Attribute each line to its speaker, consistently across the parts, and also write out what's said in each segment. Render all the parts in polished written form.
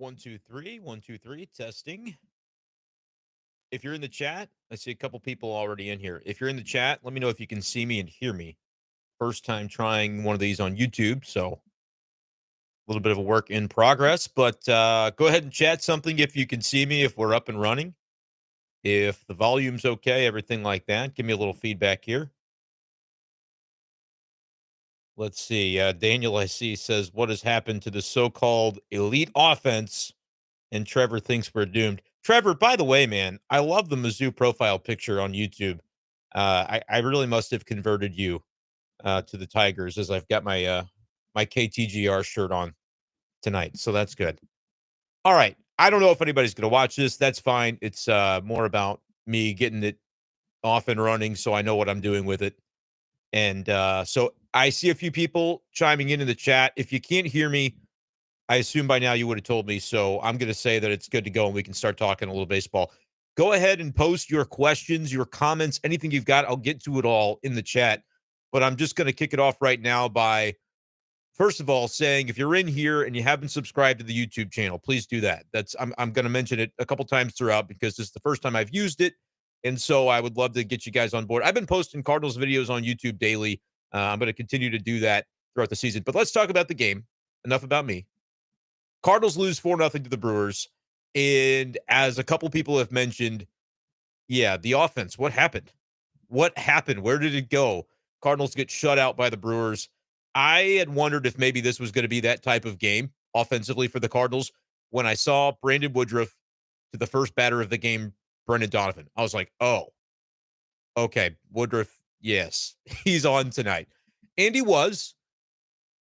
Speaker 1: One, two, three. One, two, three. Testing. If you're in the chat, I see a couple people already in here. If you're in the chat, let me know if you can see me and hear me. First time trying one of these on YouTube, so a little bit of a work in progress. But go ahead and chat something if you can see me, if we're up and running, if the volume's okay, everything like that. Give me a little feedback here. Let's see. Daniel, I see, says, "What has happened to the so-called elite offense?" And Trevor thinks we're doomed. Trevor, by the way, man, I love the Mizzou profile picture on YouTube. I really must have converted you to the Tigers as I've got my KTGR shirt on tonight. So that's good. All right. I don't know if anybody's going to watch this. That's fine. It's more about me getting it off and running so I know what I'm doing with it. And so I see a few people chiming in the chat. If you can't hear me, I assume by now you would have told me, so I'm going to say that it's good to go and we can start talking a little baseball. Go ahead and post your questions, your comments, anything you've got. I'll get to it all in the chat. But I'm just going to kick it off right now by, first of all, saying if you're in here and you haven't subscribed to the YouTube channel, please do that. I'm going to mention it a couple times throughout because this is the first time I've used it. And so I would love to get you guys on board. I've been posting Cardinals videos on YouTube daily. I'm going to continue to do that throughout the season. But let's talk about the game. Enough about me. Cardinals lose 4-0 to the Brewers. And as a couple people have mentioned, yeah, the offense, what happened? What happened? Where did it go? Cardinals get shut out by the Brewers. I had wondered if maybe this was going to be that type of game offensively for the Cardinals. When I saw Brandon Woodruff to the first batter of the game, Brendan Donovan, I was like, oh, okay, Woodruff, yes, he's on tonight. And he was.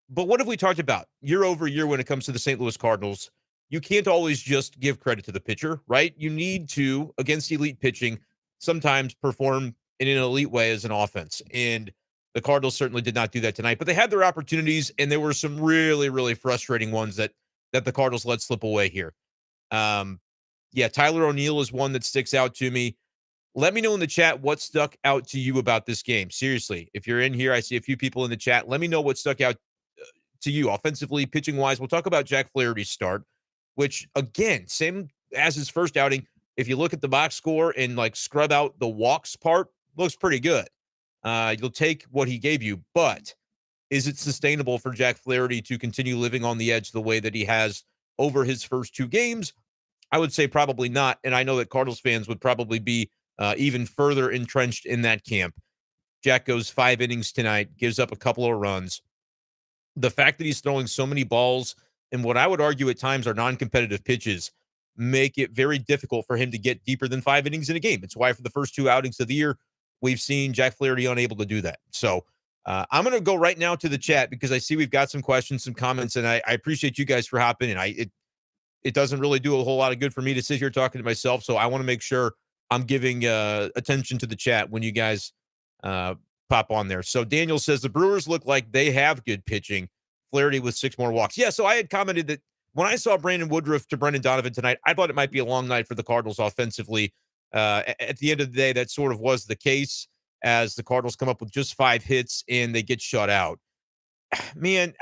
Speaker 1: But what have we talked about year over year when it comes to the St. Louis Cardinals? You can't always just give credit to the pitcher, right? You need to, against elite pitching, sometimes perform in an elite way as an offense. And the Cardinals certainly did not do that tonight, but they had their opportunities, and there were some really, really frustrating ones that the Cardinals let slip away here. Um, yeah, Tyler O'Neill is one that sticks out to me. Let me know in the chat what stuck out to you about this game. Seriously, if you're in here, I see a few people in the chat. Let me know what stuck out to you offensively, pitching wise. We'll talk about Jack Flaherty's start, which again, same as his first outing. If you look at the box score and like scrub out the walks part, looks pretty good. You'll take what he gave you, but is it sustainable for Jack Flaherty to continue living on the edge the way that he has over his first two games? I would say probably not. And I know that Cardinals fans would probably be even further entrenched in that camp. Jack goes 5 innings tonight, gives up a couple of runs. The fact that he's throwing so many balls and what I would argue at times are non-competitive pitches make it very difficult for him to get deeper than 5 innings in a game. It's why for the first two outings of the year, we've seen Jack Flaherty unable to do that. So I'm going to go right now to the chat because I see we've got some questions, some comments, and I appreciate you guys for hopping in. It doesn't really do a whole lot of good for me to sit here talking to myself, so I want to make sure I'm giving attention to the chat when you guys pop on there. So Daniel says the Brewers look like they have good pitching. Flaherty with 6 more walks. Yeah, so I had commented that when I saw Brandon Woodruff to Brendan Donovan tonight, I thought it might be a long night for the Cardinals offensively. At the end of the day, that sort of was the case as the Cardinals come up with just 5 hits and they get shut out. Man,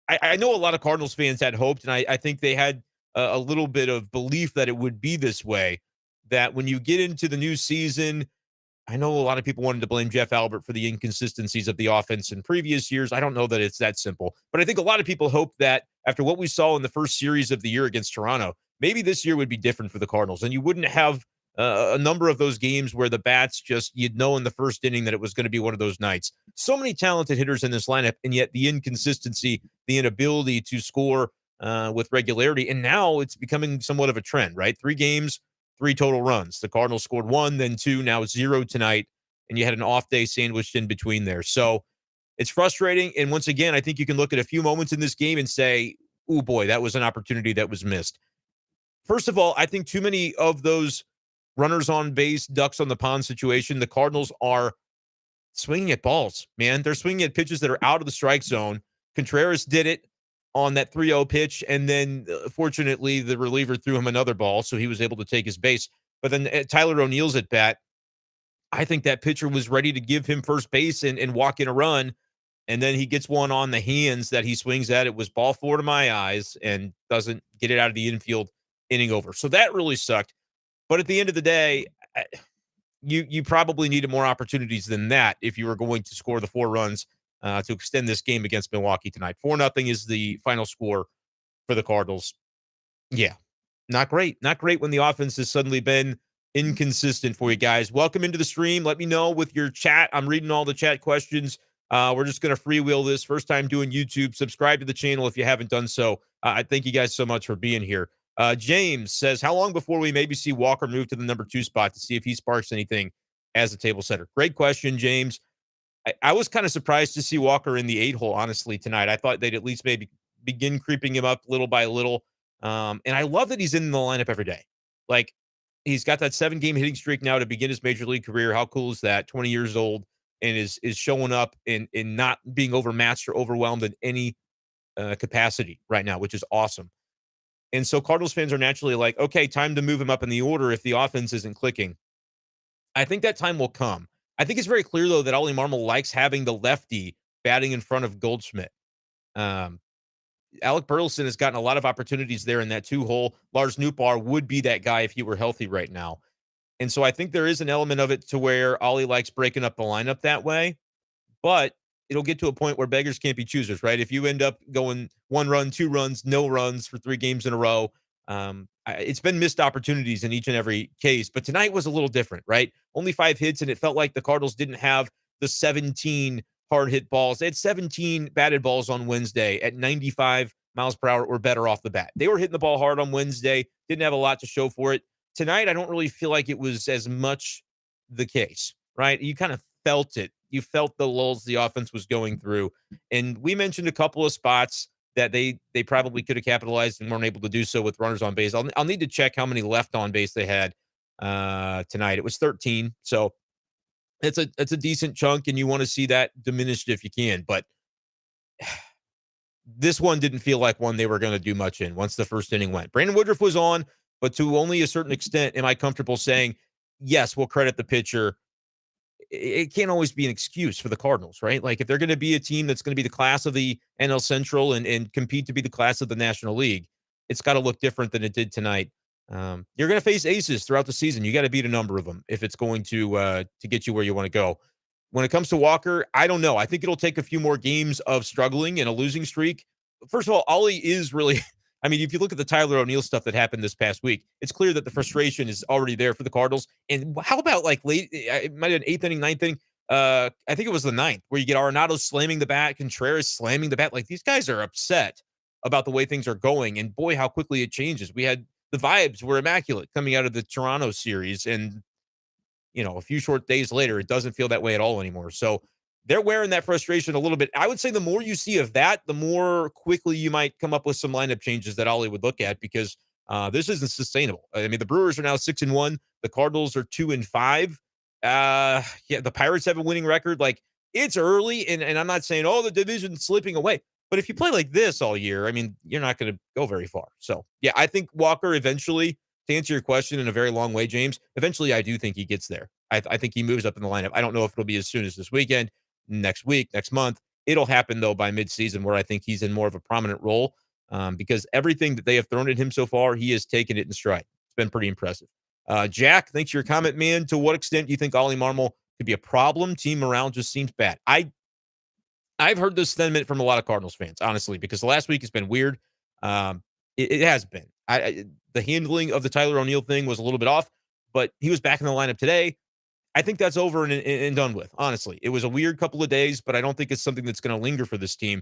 Speaker 1: I know a lot of Cardinals fans had hoped, and I think they had a little bit of belief that it would be this way, that when you get into the new season, I know a lot of people wanted to blame Jeff Albert for the inconsistencies of the offense in previous years. I don't know that it's that simple, but I think a lot of people hope that after what we saw in the first series of the year against Toronto, maybe this year would be different for the Cardinals, and you wouldn't have a number of those games where the bats just, you'd know in the first inning that it was going to be one of those nights. So many talented hitters in this lineup, and yet the inconsistency, the inability to score with regularity, and now it's becoming somewhat of a trend, right? 3 games, 3 total runs. The Cardinals scored 1, then 2, now 0 tonight, and you had an off day sandwiched in between there. So it's frustrating. And once again, I think you can look at a few moments in this game and say, oh boy, that was an opportunity that was missed. First of all, I think too many of those runners on base, ducks on the pond situation, the Cardinals are swinging at balls, man. They're swinging at pitches that are out of the strike zone. Contreras did it on that 3-0 pitch, and then fortunately the reliever threw him another ball, so he was able to take his base. But then Tyler O'Neill's at bat, I think that pitcher was ready to give him first base and walk in a run, and then he gets one on the hands that he swings at. It was ball four to my eyes and doesn't get it out of the infield, inning over. So that really sucked. But at the end of the day, you probably needed more opportunities than that if you were going to score the 4 runs to extend this game against Milwaukee tonight. 4-0 is the final score for the Cardinals. Yeah, not great. Not great when the offense has suddenly been inconsistent for you guys. Welcome into the stream. Let me know with your chat. I'm reading all the chat questions. We're just going to freewheel this. First time doing YouTube. Subscribe to the channel if you haven't done so. I thank you guys so much for being here. James says, how long before we maybe see Walker move to the number 2 spot to see if he sparks anything as a table setter? Great question, James. I was kind of surprised to see Walker in the 8-hole, honestly, tonight. I thought they'd at least maybe begin creeping him up little by little. And I love that he's in the lineup every day. Like, he's got that 7-game hitting streak now to begin his major league career. How cool is that? 20 years old and is showing up and not being overmatched or overwhelmed in any capacity right now, which is awesome. And so Cardinals fans are naturally like, okay, time to move him up in the order if the offense isn't clicking. I think that time will come. I think it's very clear, though, that Ollie Marmol likes having the lefty batting in front of Goldschmidt. Um, Alec Burleson has gotten a lot of opportunities there in that 2-hole. Lars Nootbaar would be that guy if he were healthy right now. And so I think there is an element of it to where Ollie likes breaking up the lineup that way. But it'll get to a point where beggars can't be choosers, right? If you end up going 1 run, 2 runs, no runs for 3 games in a row, it's been missed opportunities in each and every case. But tonight was a little different, right? Only 5 hits, and it felt like the Cardinals didn't have the 17 hard hit balls. They had 17 batted balls on Wednesday at 95 miles per hour or better off the bat. They were hitting the ball hard on Wednesday, didn't have a lot to show for it. Tonight, I don't really feel like it was as much the case, right? You kind of felt it. You felt the lulls the offense was going through. And we mentioned a couple of spots that they probably could have capitalized and weren't able to do so with runners on base. I'll need to check how many left on base they had tonight. It was 13. So it's a decent chunk, and you want to see that diminished if you can. But this one didn't feel like one they were going to do much in once the first inning went. Brandon Woodruff was on, but to only a certain extent am I comfortable saying, yes, we'll credit the pitcher. It can't always be an excuse for the Cardinals, right? Like, if they're going to be a team that's going to be the class of the NL Central and compete to be the class of the National League, it's got to look different than it did tonight. You're going to face aces throughout the season. You got to beat a number of them if it's going to get you where you want to go. When it comes to Walker, I don't know. I think it'll take a few more games of struggling and a losing streak. First of all, Ollie is really I mean, if you look at the Tyler O'Neill stuff that happened this past week, it's clear that the frustration is already there for the Cardinals. And how about like late, it might have been 8th inning, 9th inning. I think it was the 9th where you get Arenado slamming the bat, Contreras slamming the bat. Like, these guys are upset about the way things are going. And boy, how quickly it changes. We had the vibes were immaculate coming out of the Toronto series. And, a few short days later, it doesn't feel that way at all anymore. So they're wearing that frustration a little bit. I would say the more you see of that, the more quickly you might come up with some lineup changes that Ollie would look at, because this isn't sustainable. I mean, the Brewers are now 6-1. The Cardinals are 2-5. The Pirates have a winning record. Like, it's early, and I'm not saying, the division's slipping away. But if you play like this all year, I mean, you're not going to go very far. So, yeah, I think Walker eventually, to answer your question in a very long way, James, eventually I do think he gets there. I think he moves up in the lineup. I don't know if it'll be as soon as this weekend, next week, next month. It'll happen, though, by midseason, where I think he's in more of a prominent role, because everything that they have thrown at him so far, he has taken it in stride. It's been pretty impressive. Jack, thanks for your comment, man. To what extent do you think Ollie Marmol could be a problem? Team morale just seems bad. I've heard this sentiment from a lot of Cardinals fans, honestly, because the last week has been weird. It has been. The handling of the Tyler O'Neill thing was a little bit off, but he was back in the lineup today. I think that's over and done with, honestly. It was a weird couple of days, but I don't think it's something that's going to linger for this team.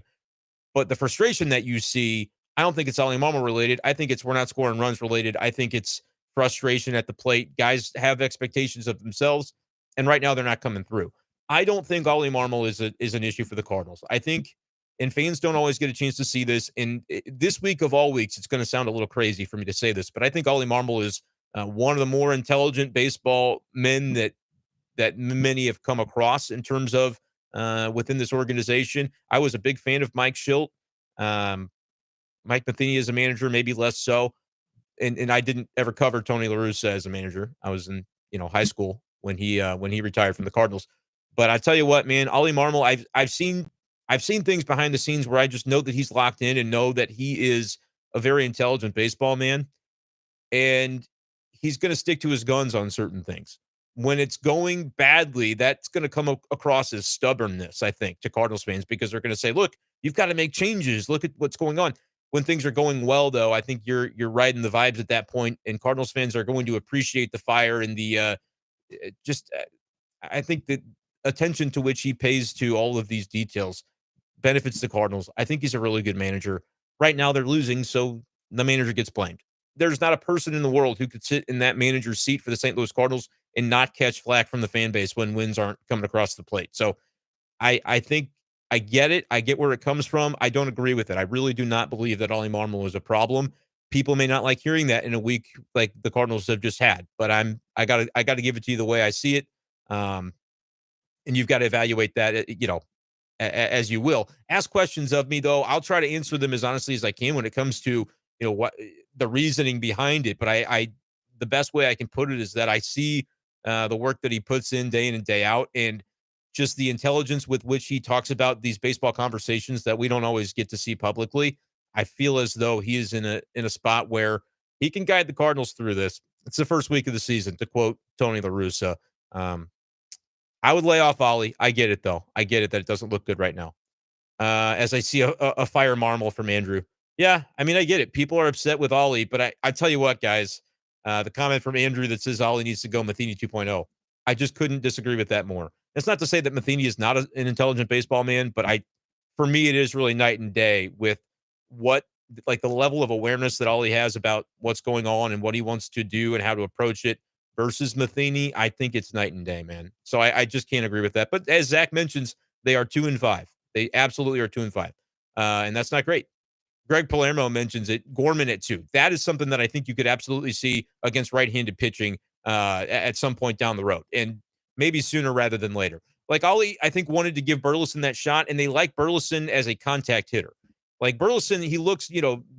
Speaker 1: But the frustration that you see, I don't think it's Ollie Marmol related. I think it's we're not scoring runs related. I think it's frustration at the plate. Guys have expectations of themselves, and right now they're not coming through. I don't think Ollie Marmol is an issue for the Cardinals. I think, and fans don't always get a chance to see this, and this week of all weeks, it's going to sound a little crazy for me to say this, but I think Ollie Marmol is one of the more intelligent baseball men that many have come across in terms of within this organization. I was a big fan of Mike Schilt. Mike Matheny as a manager, maybe less so. And I didn't ever cover Tony La Russa as a manager. I was in, high school when he retired from the Cardinals. But I tell you what, man, Ollie Marmol, I've seen I've seen things behind the scenes where I just know that he's locked in and know that he is a very intelligent baseball man, and he's going to stick to his guns on certain things. When it's going badly, that's going to come across as stubbornness, I think, to Cardinals fans because they're going to say, "Look, you've got to make changes. Look at what's going on." When things are going well, though, I think you're riding the vibes at that point, and Cardinals fans are going to appreciate the fire and the just. I think that attention to which he pays to all of these details benefits the Cardinals. I think he's a really good manager. Right now, they're losing, so the manager gets blamed. There's not a person in the world who could sit in that manager's seat for the St. Louis Cardinals and not catch flack from the fan base when wins aren't coming across the plate. So I think I get it. I get where it comes from. I don't agree with it. I really do not believe that Ollie Marmol is a problem. People may not like hearing that in a week like the Cardinals have just had, but I gotta give it to you the way I see it. Um, and you've got to evaluate that, as you will. Ask questions of me, though. I'll try to answer them as honestly as I can when it comes to what the reasoning behind it. But the best way I can put it is that I see the work that he puts in and day out, and just the intelligence with which he talks about these baseball conversations that we don't always get to see publicly. I feel as though he is in a spot where he can guide the Cardinals through this. It's the first week of the season, to quote Tony La Russa. Um, I would lay off Ollie. I get it, though. I get it that it doesn't look good right now. As I see a fire Marmol from Andrew. Yeah, I mean, I get it. People are upset with Ollie, but I tell you what, guys, the comment from Andrew that says Ollie needs to go Matheny 2.0. I just couldn't disagree with that more. It's not to say that Matheny is not an intelligent baseball man, but for me, it is really night and day with what, like the level of awareness that Ollie has about what's going on and what he wants to do and how to approach it versus Matheny. I think it's night and day, man. So I just can't agree with that. But as Zach mentions, they are 2-5. They absolutely are 2-5. And that's not great. Greg Palermo mentions it. Gorman at 2. That is something that I think you could absolutely see against right-handed pitching at some point down the road, and maybe sooner rather than later. Like Ollie, I think wanted to give Burleson that shot, and they like Burleson as a contact hitter. Like Burleson, he looks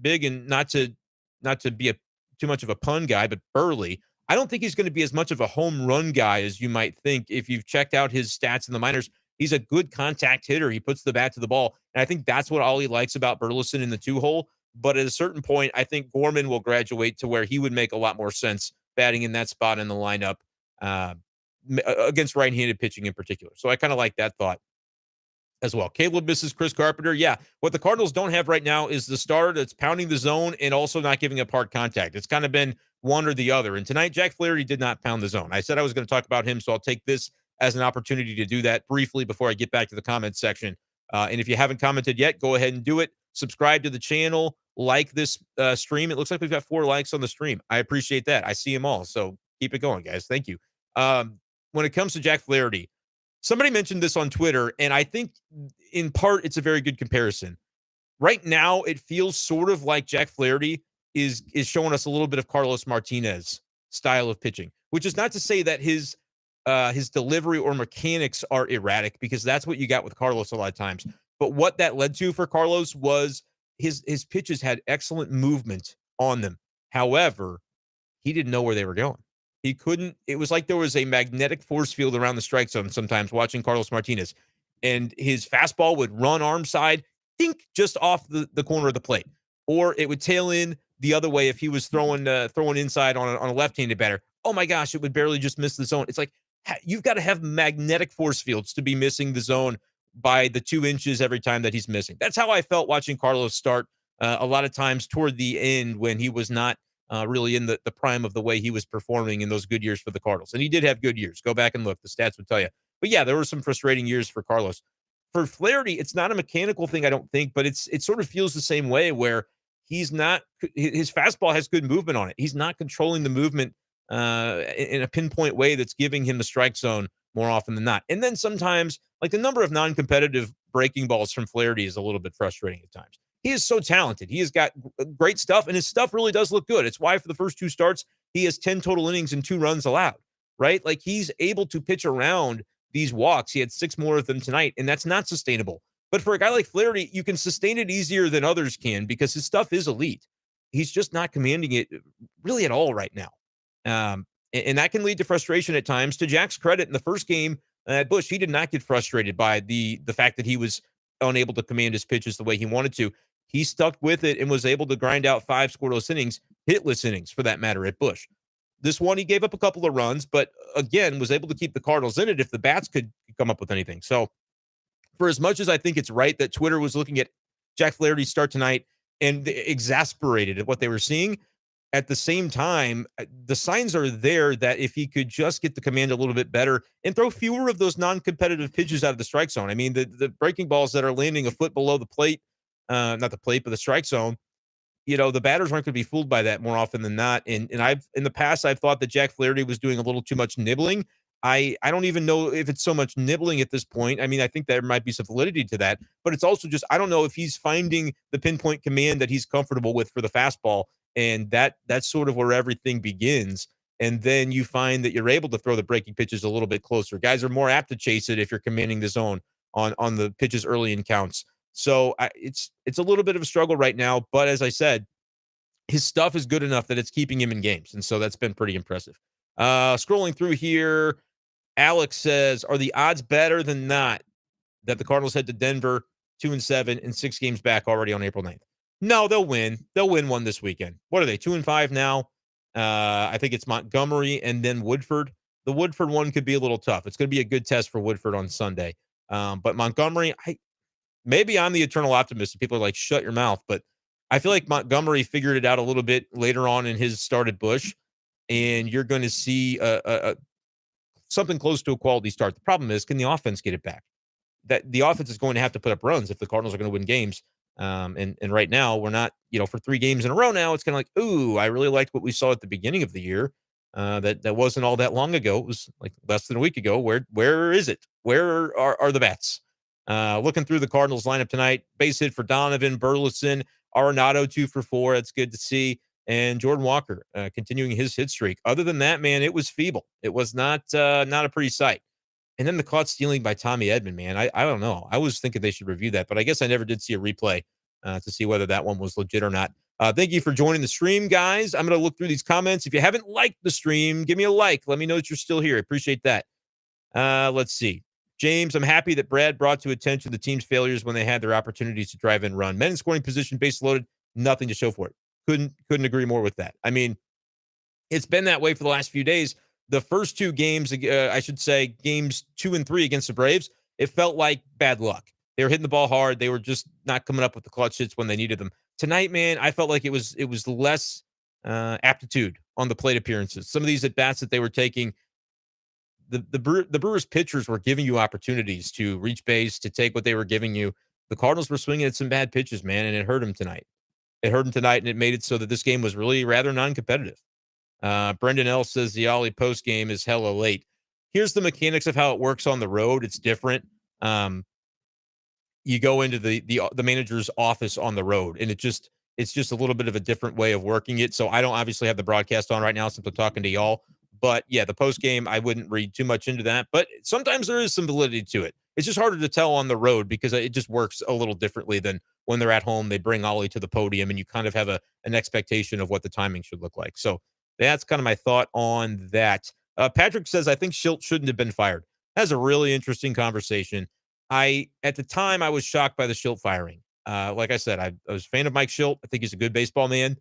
Speaker 1: big and not to be too much of a pun guy, but burly. I don't think he's going to be as much of a home run guy as you might think if you've checked out his stats in the minors. He's a good contact hitter. He puts the bat to the ball. And I think that's what Ollie likes about Burleson in the 2-hole. But at a certain point, I think Gorman will graduate to where he would make a lot more sense batting in that spot in the lineup against right-handed pitching in particular. So I kind of like that thought as well. Caleb misses Chris Carpenter. Yeah. What the Cardinals don't have right now is the starter that's pounding the zone and also not giving up hard contact. It's kind of been one or the other. And tonight, Jack Flaherty did not pound the zone. I said I was going to talk about him, so I'll take this as an opportunity to do that briefly before I get back to the comments section. And if you haven't commented yet, go ahead and do it. Subscribe to the channel, like this stream. It looks like we've got 4 likes on the stream. I appreciate that. I see them all. So keep it going, guys. Thank you. When it comes to Jack Flaherty, somebody mentioned this on Twitter, and I think in part it's a very good comparison. Right now, it feels sort of like Jack Flaherty is showing us a little bit of Carlos Martinez style of pitching, which is not to say that his delivery or mechanics are erratic, because that's what you got with Carlos a lot of times. But what that led to for Carlos was his pitches had excellent movement on them. However, he didn't know where they were going. He couldn't. It was like there was a magnetic force field around the strike zone sometimes watching Carlos Martinez, and his fastball would run arm side, think just off the corner of the plate, or it would tail in the other way if he was throwing inside on a left-handed batter. Oh my gosh, it would barely just miss the zone. It's like you've got to have magnetic force fields to be missing the zone by the 2 inches every time that he's missing. That's how I felt watching Carlos start a lot of times toward the end when he was not really in the prime of the way he was performing in those good years for the Cardinals. And he did have good years. Go back and look. The stats would tell you. But yeah, there were some frustrating years for Carlos. For Flaherty, it's not a mechanical thing, I don't think, but it sort of feels the same way where he's not, his fastball has good movement on it. He's not controlling the movement in a pinpoint way that's giving him the strike zone more often than not. And then sometimes, like the number of non-competitive breaking balls from Flaherty is a little bit frustrating at times. He is so talented. He has got great stuff, and his stuff really does look good. It's why for the first 2 starts, he has 10 total innings and 2 runs allowed, right? Like he's able to pitch around these walks. He had 6 more of them tonight, and that's not sustainable. But for a guy like Flaherty, you can sustain it easier than others can because his stuff is elite. He's just not commanding it really at all right now. And that can lead to frustration at times. To Jack's credit, in the first game at Busch, he did not get frustrated by the fact that he was unable to command his pitches the way he wanted to. He stuck with it and was able to grind out 5 scoreless innings, hitless innings for that matter at Busch. This one, he gave up a couple of runs, but again, was able to keep the Cardinals in it if the bats could come up with anything. So, for as much as I think it's right that Twitter was looking at Jack Flaherty's start tonight and exasperated at what they were seeing, at the same time, the signs are there that if he could just get the command a little bit better and throw fewer of those non-competitive pitches out of the strike zone. I mean, the breaking balls that are landing a foot below the plate, not the plate, but the strike zone, the batters aren't going to be fooled by that more often than not. And I've in the past I've thought that Jack Flaherty was doing a little too much nibbling. I don't even know if it's so much nibbling at this point. I mean, I think there might be some validity to that, but it's also just I don't know if he's finding the pinpoint command that he's comfortable with for the fastball, and that's sort of where everything begins. And then you find that you're able to throw the breaking pitches a little bit closer. Guys are more apt to chase it if you're commanding the zone on the pitches early in counts. So it's a little bit of a struggle right now, but as I said, his stuff is good enough that it's keeping him in games, and so that's been pretty impressive. Scrolling through here, Alex says, "Are the odds better than not that the Cardinals head to Denver 2-7 and 6 games back already on April 9th?" No, they'll win. They'll win one this weekend. What are they? 2-5 now. I think it's Montgomery and then Woodford. The Woodford one could be a little tough. It's going to be a good test for Woodford on Sunday. But Montgomery, maybe I'm the eternal optimist. People are like, shut your mouth. But I feel like Montgomery figured it out a little bit later on in his start at Busch, and you're going to see something close to a quality start. The problem is, can the offense get it back? That the offense is going to have to put up runs if the Cardinals are going to win games. And right now we're not, for 3 games in a row now, it's kind of like, ooh, I really liked what we saw at the beginning of the year. That wasn't all that long ago. It was like less than a week ago. Where is it? Where are the bats? Looking through the Cardinals lineup tonight, base hit for Donovan, Burleson, Arenado 2 for 4. That's good to see. And Jordan Walker continuing his hit streak. Other than that, man, it was feeble. It was not a pretty sight. And then the caught stealing by Tommy Edman, man. I don't know. I was thinking they should review that, but I guess I never did see a replay to see whether that one was legit or not. Thank you for joining the stream, guys. I'm going to look through these comments. If you haven't liked the stream, give me a like. Let me know that you're still here. I appreciate that. Let's see. James, I'm happy that Brad brought to attention the team's failures when they had their opportunities to drive and run. Men in scoring position, base loaded, nothing to show for it. Couldn't agree more with that. I mean, it's been that way for the last few days. The first 2 games, I should say, games 2 and 3 against the Braves, it felt like bad luck. They were hitting the ball hard. They were just not coming up with the clutch hits when they needed them. Tonight, man, I felt like it was less aptitude on the plate appearances. Some of these at bats that they were taking, the Brewers pitchers were giving you opportunities to reach base, to take what they were giving you. The Cardinals were swinging at some bad pitches, man, and it hurt them tonight. It hurt them tonight, and it made it so that this game was really rather non-competitive. Brendan L says the Ollie post game is hella late. Here's the mechanics of how it works on the road. It's different. You go into the manager's office on the road, and it's just a little bit of a different way of working it. So I don't obviously have the broadcast on right now since I'm talking to y'all. But yeah, the post game, I wouldn't read too much into that. But sometimes there is some validity to it. It's just harder to tell on the road because it just works a little differently than when they're at home. They bring Ollie to the podium, and you kind of have an expectation of what the timing should look like. So that's kind of my thought on that. Patrick says, I think Schilt shouldn't have been fired. That's a really interesting conversation. At the time, I was shocked by the Schilt firing. Like I said, I was a fan of Mike Schilt. I think he's a good baseball man.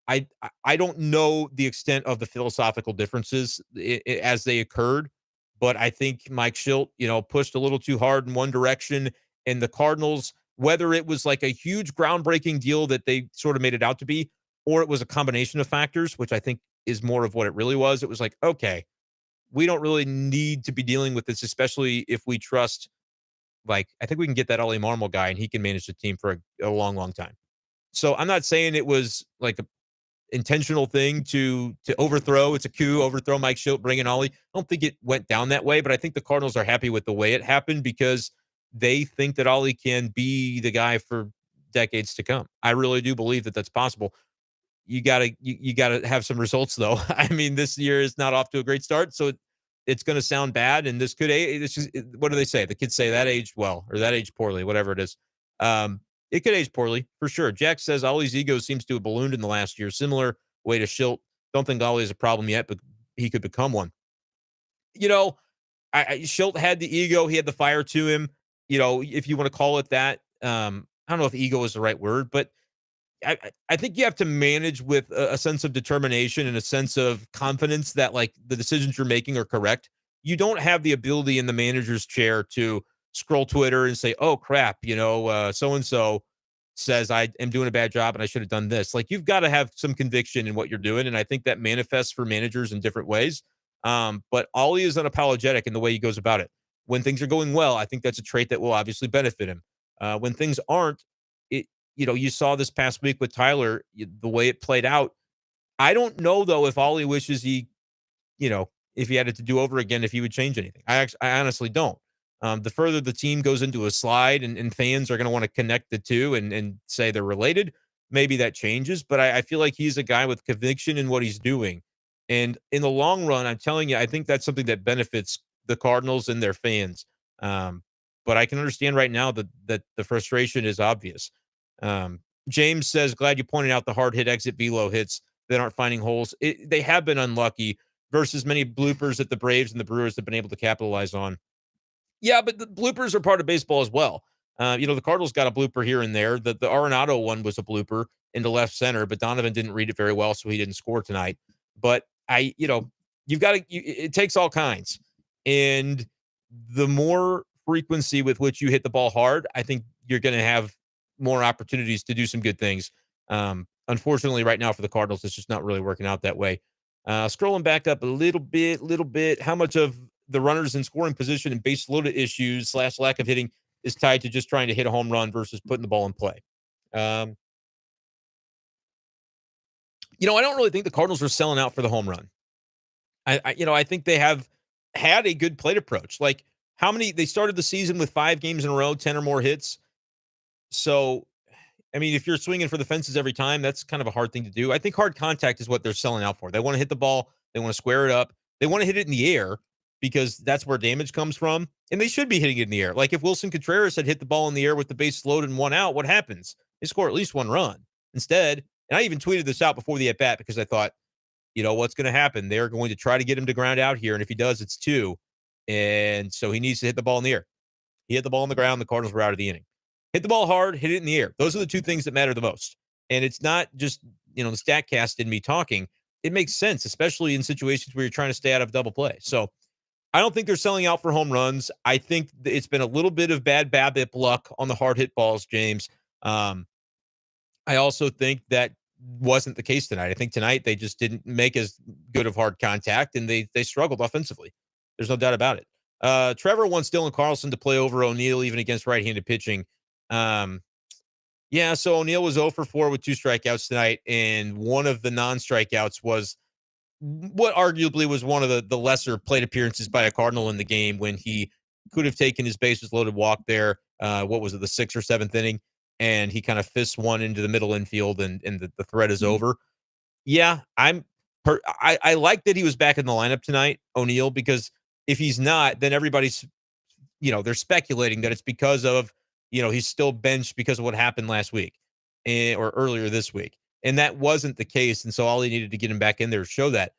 Speaker 1: I don't know the extent of the philosophical differences as they occurred, but I think Mike Schilt, pushed a little too hard in one direction, and the Cardinals, whether it was like a huge groundbreaking deal that they sort of made it out to be, or it was a combination of factors, which I think is more of what it really was. It was like, okay, we don't really need to be dealing with this, especially if we trust, I think we can get that Ollie Marmol guy and he can manage the team for a long, long time. So I'm not saying it was like a intentional thing to overthrow. It's a coup, overthrow Mike Schilt, bring in Ollie. I don't think it went down that way, but I think the Cardinals are happy with the way it happened because they think that Ollie can be the guy for decades to come. I really do believe that that's possible. You gotta have some results though. I mean, this year is not off to a great start, so it's going to sound bad. And this could, what do they say? The kids say that aged well or that aged poorly, whatever it is. It could age poorly for sure. Jack says Ollie's ego seems to have ballooned in the last year. Similar way to Schilt. Don't think Ollie is a problem yet, but he could become one. Schilt had the ego. He had the fire to him. if you want to call it that. I don't know if ego is the right word, but I think you have to manage with a sense of determination and a sense of confidence that like the decisions you're making are correct. You don't have the ability in the manager's chair to scroll Twitter and say, "Oh crap, so and so says I am doing a bad job and I should have done this." Like you've got to have some conviction in what you're doing, and I think that manifests for managers in different ways. But Ollie is unapologetic in the way he goes about it. When things are going well, I think that's a trait that will obviously benefit him. When things aren't, it you saw this past week with Tyler, the way it played out. I don't know though if Ollie wishes if he had it to do over again, if he would change anything. I honestly don't. The further the team goes into a slide and fans are going to want to connect the two and say they're related, maybe that changes. But I feel like he's a guy with conviction in what he's doing. And in the long run, I'm telling you, I think that's something that benefits the Cardinals and their fans. Um, but I can understand right now that the frustration is obvious. Um, James says, glad you pointed out the hard hit exit velo hits that aren't finding holes. They have been unlucky versus many bloopers that the Braves and the Brewers have been able to capitalize on. Yeah, but the bloopers are part of baseball as well. The Cardinals got a blooper here and there. The Arenado one was a blooper into left center, but Donovan didn't read it very well, so he didn't score tonight. But you've got to. It takes all kinds, and the more frequency with which you hit the ball hard, I think you're going to have more opportunities to do some good things. Unfortunately, right now for the Cardinals, it's just not really working out that way. Scrolling back up a little bit. How much of the runners in scoring position and base loaded issues / lack of hitting is tied to just trying to hit a home run versus putting the ball in play? Um, I don't really think the Cardinals are selling out for the home run. I think they have had a good plate approach. Like how many they started the season with 5 games in a row, 10 or more hits. So I mean, if you're swinging for the fences every time, that's kind of a hard thing to do. I think hard contact is what they're selling out for. They want to hit the ball. They want to square it up. They want to hit it in the air because that's where damage comes from. And they should be hitting it in the air. Like if Wilson Contreras had hit the ball in the air with the base loaded and 1 out, what happens? They score at least 1 run. Instead, and I even tweeted this out before the at bat because I thought, what's going to happen? They're going to try to get him to ground out here. And if he does, it's 2. And so he needs to hit the ball in the air. He hit the ball on the ground. The Cardinals were out of the inning. Hit the ball hard, hit it in the air. Those are the 2 things that matter the most. And it's not just, the StatCast in me talking. It makes sense, especially in situations where you're trying to stay out of double play. So I don't think they're selling out for home runs. I think it's been a little bit of bad BABIP luck on the hard hit balls, James. I also think that wasn't the case tonight. I think tonight they just didn't make as good of hard contact, and they struggled offensively. There's no doubt about it. Trevor wants Dylan Carlson to play over O'Neill even against right-handed pitching. Yeah, so O'Neill was 0 for 4 with 2 strikeouts tonight, and one of the non-strikeouts was what arguably was one of the lesser plate appearances by a Cardinal in the game when he could have taken his bases loaded walk there. What was it, the 6th or 7th inning? And he kind of fists one into the middle infield, and the threat is over. Yeah, I like that he was back in the lineup tonight, O'Neill, because if he's not, then everybody's they're speculating that it's because of he's still benched because of what happened last week or earlier this week. And that wasn't the case. And so all he needed to get him back in there to show that.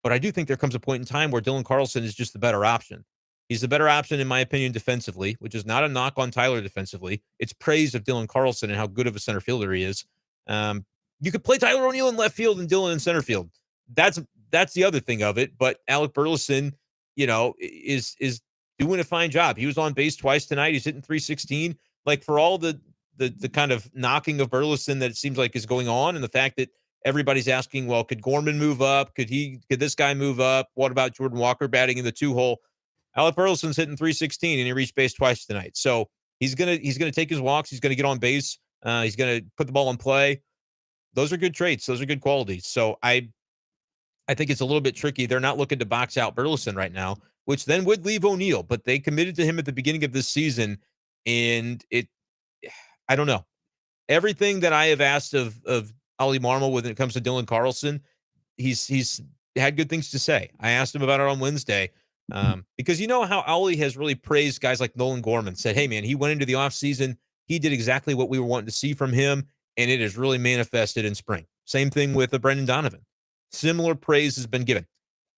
Speaker 1: But I do think there comes a point in time where Dylan Carlson is just the better option. He's the better option, in my opinion, defensively, which is not a knock on Tyler defensively. It's praise of Dylan Carlson and how good of a center fielder he is. You could play Tyler O'Neill in left field and Dylan in center field. That's the other thing of it. But Alec Burleson, is doing a fine job. He was on base twice tonight. He's hitting 316. Like for all the kind of knocking of Burleson that it seems like is going on, and the fact that everybody's asking, well, could Gorman move up? Could this guy move up? What about Jordan Walker batting in the 2-hole? Alec Burleson's hitting 316 and he reached base twice tonight. So he's gonna take his walks. He's gonna get on base. He's gonna put the ball in play. Those are good traits. Those are good qualities. So I think it's a little bit tricky. They're not looking to box out Burleson right now, which then would leave O'Neill, but they committed to him at the beginning of this season. And I don't know. Everything that I have asked of Ollie Marmol when it comes to Dylan Carlson, he's had good things to say. I asked him about it on Wednesday because how Ollie has really praised guys like Nolan Gorman, said, hey, man, he went into the offseason. He did exactly what we were wanting to see from him, and it has really manifested in spring. Same thing with Brendan Donovan. Similar praise has been given.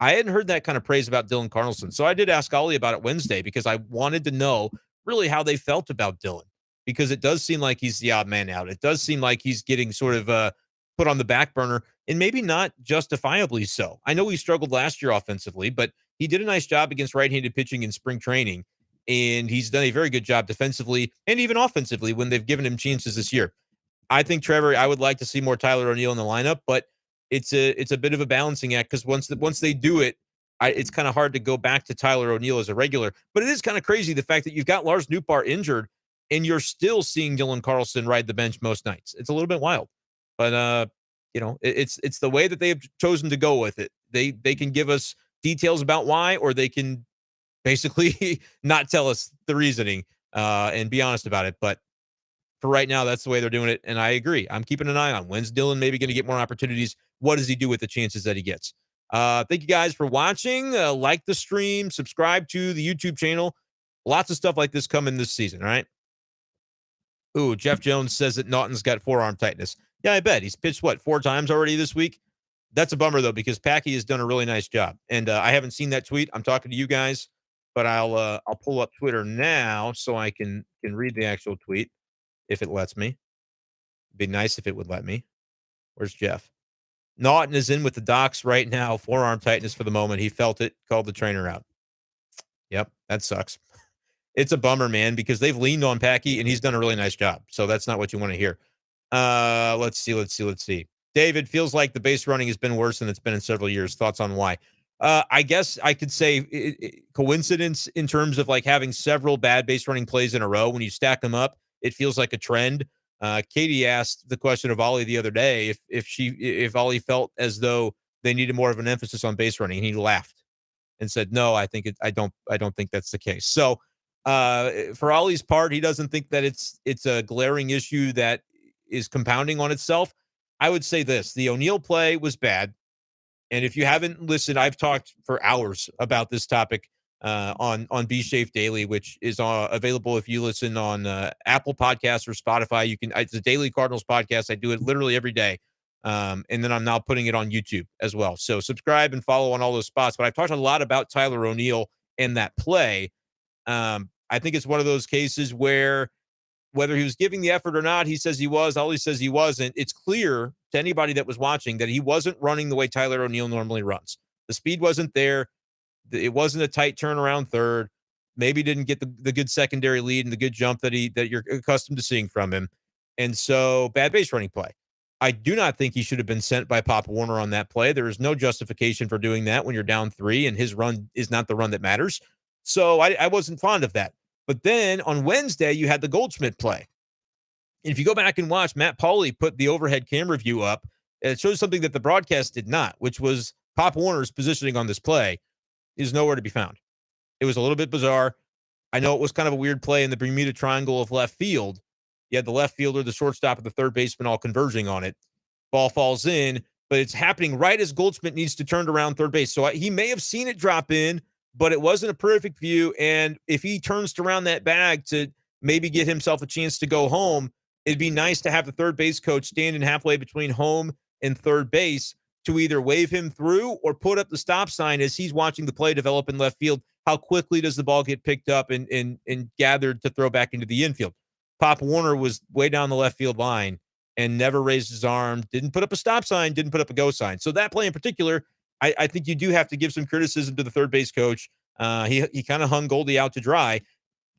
Speaker 1: I hadn't heard that kind of praise about Dylan Carlson. So I did ask Ollie about it Wednesday because I wanted to know really how they felt about Dylan, because it does seem like he's the odd man out. It does seem like he's getting sort of put on the back burner, and maybe not justifiably so. I know he struggled last year offensively, but he did a nice job against right-handed pitching in spring training, and he's done a very good job defensively and even offensively when they've given him chances this year. I think Trevor, I would like to see more Tyler O'Neill in the lineup, but it's a bit of a balancing act, because once they do it, it's kind of hard to go back to Tyler O'Neill as a regular. But it is kind of crazy the fact that you've got Lars Nootbaar injured and you're still seeing Dylan Carlson ride the bench most nights. It's a little bit wild, but it's the way that they have chosen to go with it. They can give us details about why, or they can basically not tell us the reasoning and be honest about it. But for right now, that's the way they're doing it. And I agree. I'm keeping an eye on when's Dylan maybe going to get more opportunities. What does he do with the chances that he gets? Thank you guys for watching. Like the stream, subscribe to the YouTube channel. Lots of stuff like this coming this season. All right. Ooh, Jeff Jones says that Naughton's got forearm tightness. Yeah, I bet. He's pitched, 4 times already this week? That's a bummer, though, because Packy has done a really nice job. And I haven't seen that tweet. I'm talking to you guys, but I'll pull up Twitter now so I can read the actual tweet if it lets me. It'd be nice if it would let me. Where's Jeff? Naughton is in with the docs right now. Forearm tightness for the moment. He felt it, called the trainer out. Yep, that sucks. It's a bummer, man, because they've leaned on Packy and he's done a really nice job. So that's not what you want to hear. Let's see. David, feels like the base running has been worse than it's been in several years. Thoughts on why? I guess I could say coincidence in terms of like having several bad base running plays in a row. When you stack them up, it feels like a trend. Katie asked the question of Ollie the other day if Ollie felt as though they needed more of an emphasis on base running, and he laughed and said, "No, I don't think that's the case." So, for Ollie's part, he doesn't think that it's a glaring issue that is compounding on itself. I would say this: the O'Neill play was bad, and if you haven't listened, I've talked for hours about this topic on B-Schaeff Daily, which is available if you listen on Apple Podcasts or Spotify. It's a daily Cardinals podcast. I do it literally every day. And then I'm now putting it on YouTube as well. So subscribe and follow on all those spots. But I've talked a lot about Tyler O'Neill and that play. I think it's one of those cases where whether he was giving the effort or not, he says he was. Ollie says he wasn't. It's clear to anybody that was watching that he wasn't running the way Tyler O'Neill normally runs. The speed wasn't there. It wasn't a tight turnaround third. Maybe didn't get the good secondary lead and the good jump that you're accustomed to seeing from him. And so bad base running play. I do not think he should have been sent by Pop Warner on that play. There is no justification for doing that when you're down 3 and his run is not the run that matters. So I wasn't fond of that. But then on Wednesday, you had the Goldschmidt play. And if you go back and watch, Matt Pauley put the overhead camera view up. And it shows something that the broadcast did not, which was Pop Warner's positioning on this play is nowhere to be found. It was a little bit bizarre. I know it was kind of a weird play in the Bermuda Triangle of left field. You had the left fielder, the shortstop, and the third baseman all converging on it. Ball falls in, but it's happening right as Goldschmidt needs to turn around third base. So he may have seen it drop in, but it wasn't a perfect view. And if he turns around that bag to maybe get himself a chance to go home, it'd be nice to have the third base coach standing halfway between home and third base to either wave him through or put up the stop sign as he's watching the play develop in left field. How quickly does the ball get picked up and gathered to throw back into the infield? Pop Warner was way down the left field line and never raised his arm, didn't put up a stop sign, didn't put up a go sign. So that play in particular, I think you do have to give some criticism to the third base coach. He kind of hung Goldie out to dry.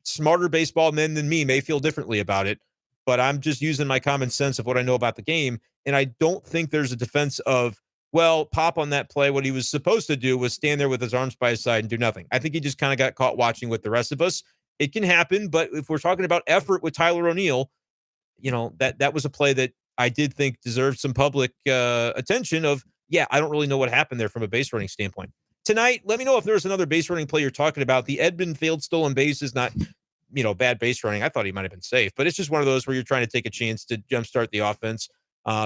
Speaker 1: Smarter baseball men than me may feel differently about it, but I'm just using my common sense of what I know about the game. And I don't think there's a defense of, well, Pop on that play, what he was supposed to do was stand there with his arms by his side and do nothing. I think he just kind of got caught watching with the rest of us. It can happen, but if we're talking about effort with Tyler O'Neill, that was a play that I did think deserved some public attention of, I don't really know what happened there from a base running standpoint. Tonight, let me know if there's another base running play you're talking about. The Edmund failed stolen base is not, bad base running. I thought he might have been safe, but it's just one of those where you're trying to take a chance to jumpstart the offense.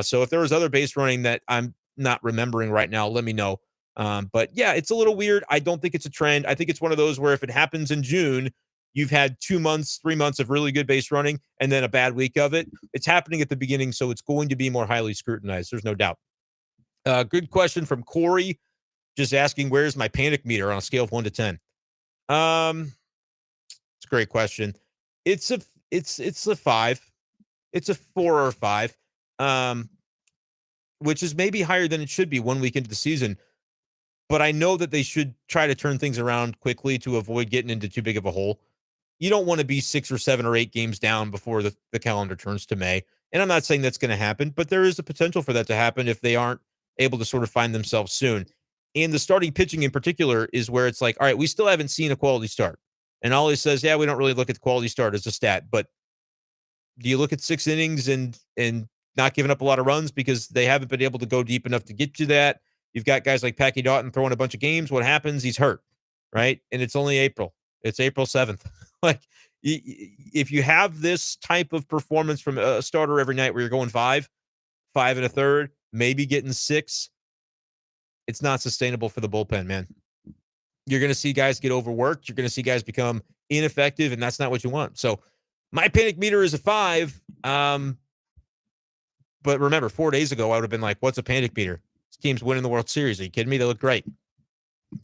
Speaker 1: So if there was other base running that I'm not remembering right now, let me know. But it's a little weird. I don't think it's a trend. I think it's one of those where if it happens in June, you've had 2 months, 3 months of really good base running and then a bad week of it. It's happening at the beginning, so it's going to be more highly scrutinized. There's no doubt. Good question from Corey, just asking, where's my panic meter on a scale of 1 to 10? It's a great question. It's a it's a 5. It's a 4 or 5, um, which is maybe higher than it should be 1 week into the season. But I know that they should try to turn things around quickly to avoid getting into too big of a hole. You don't want to be 6 or 7 or 8 games down before the calendar turns to May. And I'm not saying that's going to happen, but there is a potential for that to happen if they aren't able to sort of find themselves soon. And the starting pitching in particular is where it's like, all right, we still haven't seen a quality start. And Ollie says, yeah, we don't really look at the quality start as a stat, but do you look at 6 innings and not giving up a lot of runs because they haven't been able to go deep enough to get you that? You've got guys like Packy Doughton throwing a bunch of games. What happens? He's hurt, right? And it's only April. It's April 7th. Like, if you have this type of performance from a starter every night where you're going 5 and a third, maybe getting 6, it's not sustainable for the bullpen, man. You're going to see guys get overworked. You're going to see guys become ineffective, and that's not what you want. So my panic meter is a 5. But remember, 4 days ago, I would have been like, what's a panic meter? This team's winning the World Series. Are you kidding me? They look great.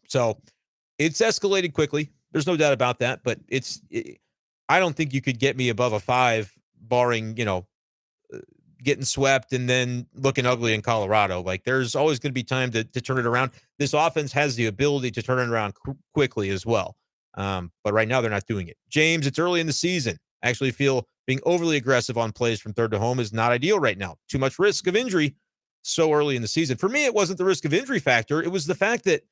Speaker 1: So it's escalated quickly. There's no doubt about that. But I don't think you could get me above a 5, barring, getting swept and then looking ugly in Colorado. Like, there's always going to be time to turn it around. This offense has the ability to turn it around quickly as well. But right now they're not doing it. James, it's early in the season. I actually feel being overly aggressive on plays from third to home is not ideal right now. Too much risk of injury so early in the season. For me, it wasn't the risk of injury factor. It was the fact that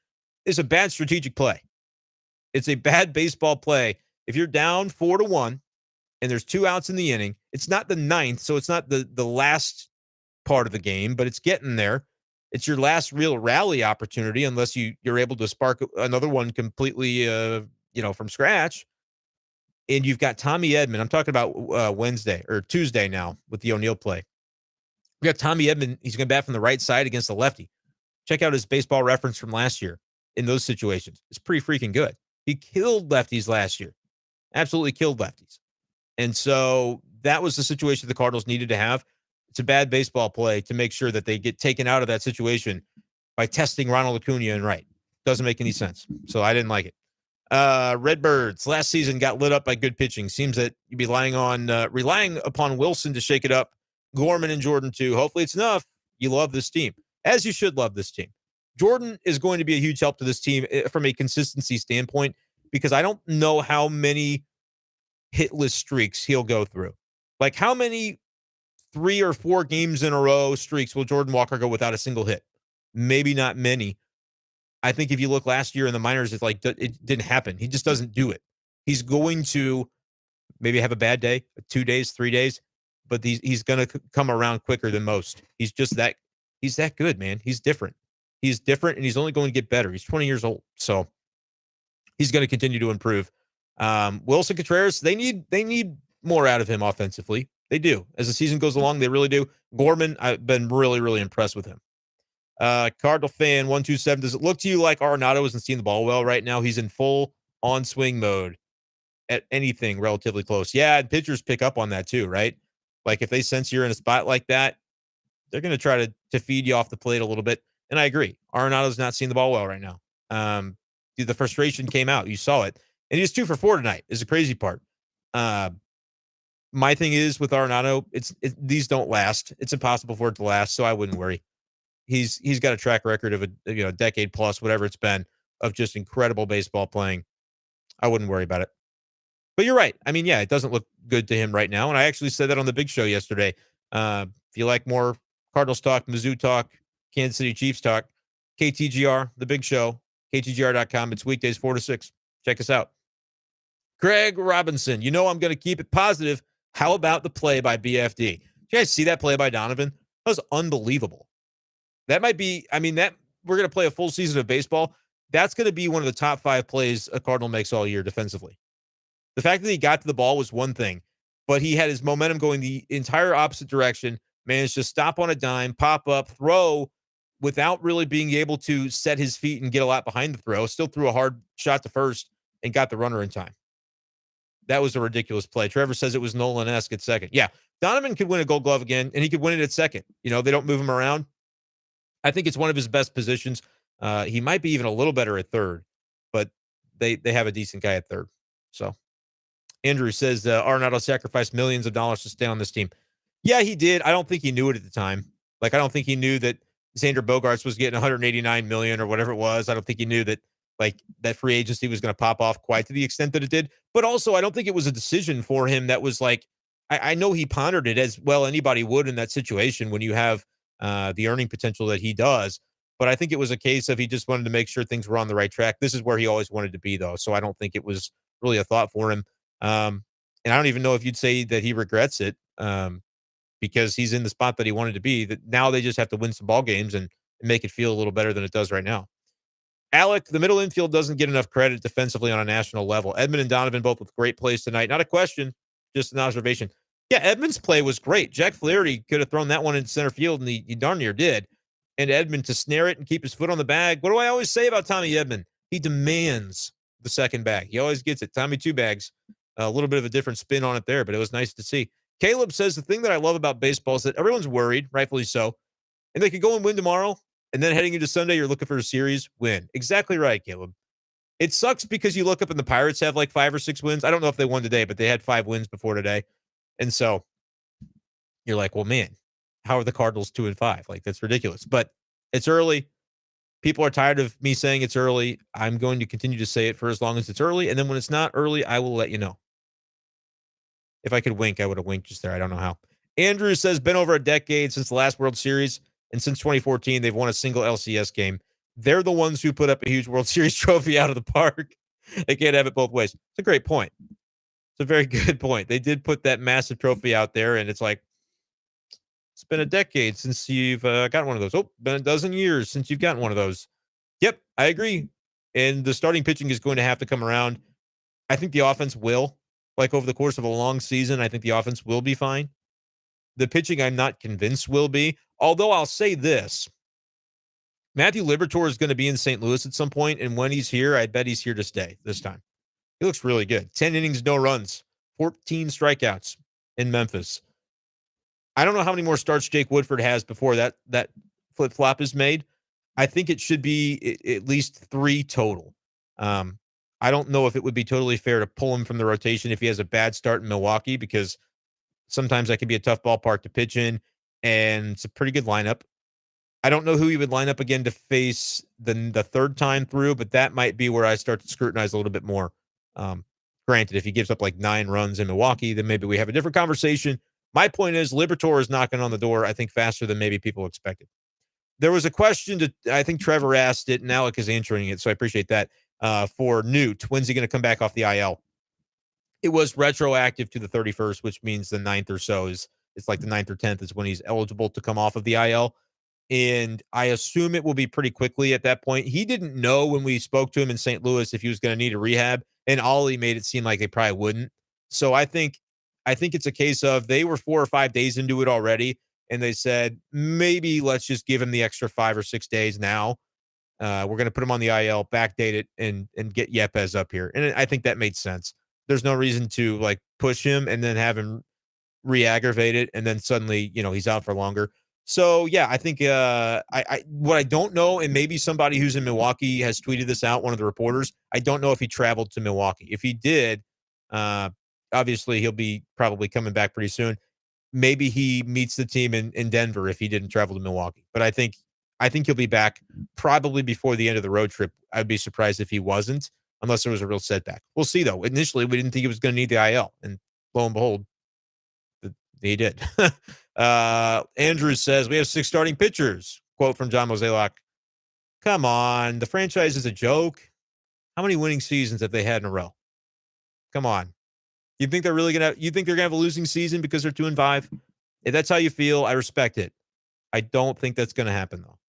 Speaker 1: it's a bad strategic play. It's a bad baseball play. If you're down 4-1 and there's 2 outs in the inning, it's not the ninth, so it's not the last part of the game, but it's getting there. It's your last real rally opportunity unless you're able to spark another one completely, from scratch. And you've got Tommy Edman. I'm talking about Wednesday or Tuesday now with the O'Neill play. We got Tommy Edman. He's going to bat from the right side against the lefty. Check out his baseball reference from last year in those situations. It's pretty freaking good. He killed lefties last year. Absolutely killed lefties. And so that was the situation the Cardinals needed to have. It's a bad baseball play to make sure that they get taken out of that situation by testing Ronald Acuna in right. Doesn't make any sense. So I didn't like it. Redbirds last season got lit up by good pitching. Seems that you'd be relying upon Wilson to shake it up. Gorman and Jordan too. Hopefully it's enough. You love this team, as you should love this team. Jordan is going to be a huge help to this team from a consistency standpoint, because I don't know how many hitless streaks he'll go through. Like, how many 3 or 4 games in a row streaks will Jordan Walker go without a single hit? Maybe not many. I think if you look last year in the minors, it's like it didn't happen. He just doesn't do it. He's going to maybe have a bad day, 2 days, 3 days, but he's going to come around quicker than most. He's that good, man. He's different. He's different, and he's only going to get better. He's 20 years old, so he's going to continue to improve. Wilson Contreras, they need more out of him offensively. They do. As the season goes along, they really do. Gorman, I've been really, really impressed with him. Cardinal fan 127, does it look to you like Arenado isn't seeing the ball well right now? He's in full on swing mode at anything relatively close. Yeah, and pitchers pick up on that too, right? Like, if they sense you're in a spot like that, they're going to try to feed you off the plate a little bit. And I agree. Arenado's not seeing the ball well right now. The frustration came out. You saw it. And he was 2 for 4 tonight is the crazy part. My thing is with Arenado, these don't last. It's impossible for it to last, so I wouldn't worry. He's got a track record of a decade plus, whatever it's been, of just incredible baseball playing. I wouldn't worry about it. But you're right. I mean, yeah, it doesn't look good to him right now. And I actually said that on the big show yesterday. If you like more Cardinals talk, Mizzou talk, Kansas City Chiefs talk, KTGR, the big show, KTGR.com. It's weekdays 4 to 6. Check us out. Greg Robinson, I'm going to keep it positive. How about the play by BFD? Did you guys see that play by Donovan? That was unbelievable. That might be, we're going to play a full season of baseball. That's going to be one of the top 5 plays a Cardinal makes all year defensively. The fact that he got to the ball was one thing, but he had his momentum going the entire opposite direction, managed to stop on a dime, pop up, throw without really being able to set his feet and get a lot behind the throw. Still threw a hard shot to first and got the runner in time. That was a ridiculous play. Trevor says it was Nolan-esque at second. Yeah, Donovan could win a Gold Glove again, and he could win it at second. They don't move him around. I think it's one of his best positions. He might be even a little better at third, but they have a decent guy at third. So Andrew says Arenado sacrificed millions of dollars to stay on this team. Yeah, he did. I don't think he knew it at the time. Like, I don't think he knew that Xander Bogaerts was getting 189 million or whatever it was. I don't think he knew that like that free agency was going to pop off quite to the extent that it did. But also, I don't think it was a decision for him that was like. I know he pondered it as well anybody would in that situation when you have the earning potential that he does. But I think it was a case of he just wanted to make sure things were on the right track. This is where he always wanted to be, though. So I don't think it was really a thought for him. And I don't even know if you'd say that he regrets it because he's in the spot that he wanted to be. That now they just have to win some ball games and make it feel a little better than it does right now. Alec, the middle infield doesn't get enough credit defensively on a national level. Edmund and Donovan both with great plays tonight. Not a question, just an observation. Yeah, Edmund's play was great. Jack Flaherty could have thrown that one into center field, and he darn near did. And Edmund to snare it and keep his foot on the bag. What do I always say about Tommy Edmund? He demands the second bag. He always gets it. Tommy two bags. A little bit of a different spin on it there, but it was nice to see. Caleb says the thing that I love about baseball is that everyone's worried, rightfully so, and they could go and win tomorrow. And then heading into Sunday, you're looking for a series win. Exactly right, Caleb. It sucks because you look up and the Pirates have like 5 or 6 wins. I don't know if they won today, but they had 5 wins before today. And so you're like, well, man, how are the Cardinals 2-5? Like, that's ridiculous. But it's early. People are tired of me saying it's early. I'm going to continue to say it for as long as it's early. And then when it's not early, I will let you know. If I could wink, I would have winked just there. I don't know how. Andrew says, been over a decade since the last World Series. And since 2014, they've won a single LCS game. They're the ones who put up a huge World Series trophy out of the park. They can't have it both ways. It's a great point. It's a very good point. They did put that massive trophy out there, and it's like, it's been a decade since you've gotten one of those. Oh, been a dozen years since you've gotten one of those. Yep, I agree. And the starting pitching is going to have to come around. I think the offense will. Like over the course of a long season, I think the offense will be fine. The pitching, I'm not convinced will be. Although I'll say this. Matthew Liberatore is going to be in St. Louis at some point, and when he's here, I bet he's here to stay this time. He looks really good. 10 innings, no runs, 14 strikeouts in Memphis. I don't know how many more starts Jake Woodford has before that flip-flop is made. I think it should be at least 3 total. I don't know if it would be totally fair to pull him from the rotation if he has a bad start in Milwaukee, because sometimes that can be a tough ballpark to pitch in, and it's a pretty good lineup. I don't know who he would line up again to face the third time through, but that might be where I start to scrutinize a little bit more. Granted, if he gives up like 9 runs in Milwaukee, then maybe we have a different conversation. My point is Liberatore is knocking on the door, I think, faster than maybe people expected. There was a question I think Trevor asked it, and Alec is answering it, so I appreciate that. For Newt, when's he going to come back off the IL? It was retroactive to the 31st, which means the 9th or so it's like the 9th or 10th is when he's eligible to come off of the IL. And I assume it will be pretty quickly at that point. He didn't know when we spoke to him in St. Louis if he was going to need a rehab, and Ollie made it seem like they probably wouldn't. So I think it's a case of they were 4 or 5 days into it already, and they said, maybe let's just give him the extra 5 or 6 days now. We're going to put him on the IL, backdate it, and get Yepes up here. And I think that made sense. There's no reason to like push him and then have him re-aggravate it, and then suddenly, he's out for longer. So yeah, I think what I don't know, and maybe somebody who's in Milwaukee has tweeted this out, one of the reporters. I don't know if he traveled to Milwaukee. If he did, obviously he'll be probably coming back pretty soon. Maybe he meets the team in Denver if he didn't travel to Milwaukee. But I think he'll be back probably before the end of the road trip. I'd be surprised if he wasn't, unless there was a real setback. We'll see, though. Initially, we didn't think he was going to need the IL, and lo and behold, he did. Andrew says, we have 6 starting pitchers. Quote from John Mozeliak. Come on. The franchise is a joke. How many winning seasons have they had in a row? Come on. You think they're going to have a losing season because they're 2-5? If that's how you feel, I respect it. I don't think that's going to happen, though.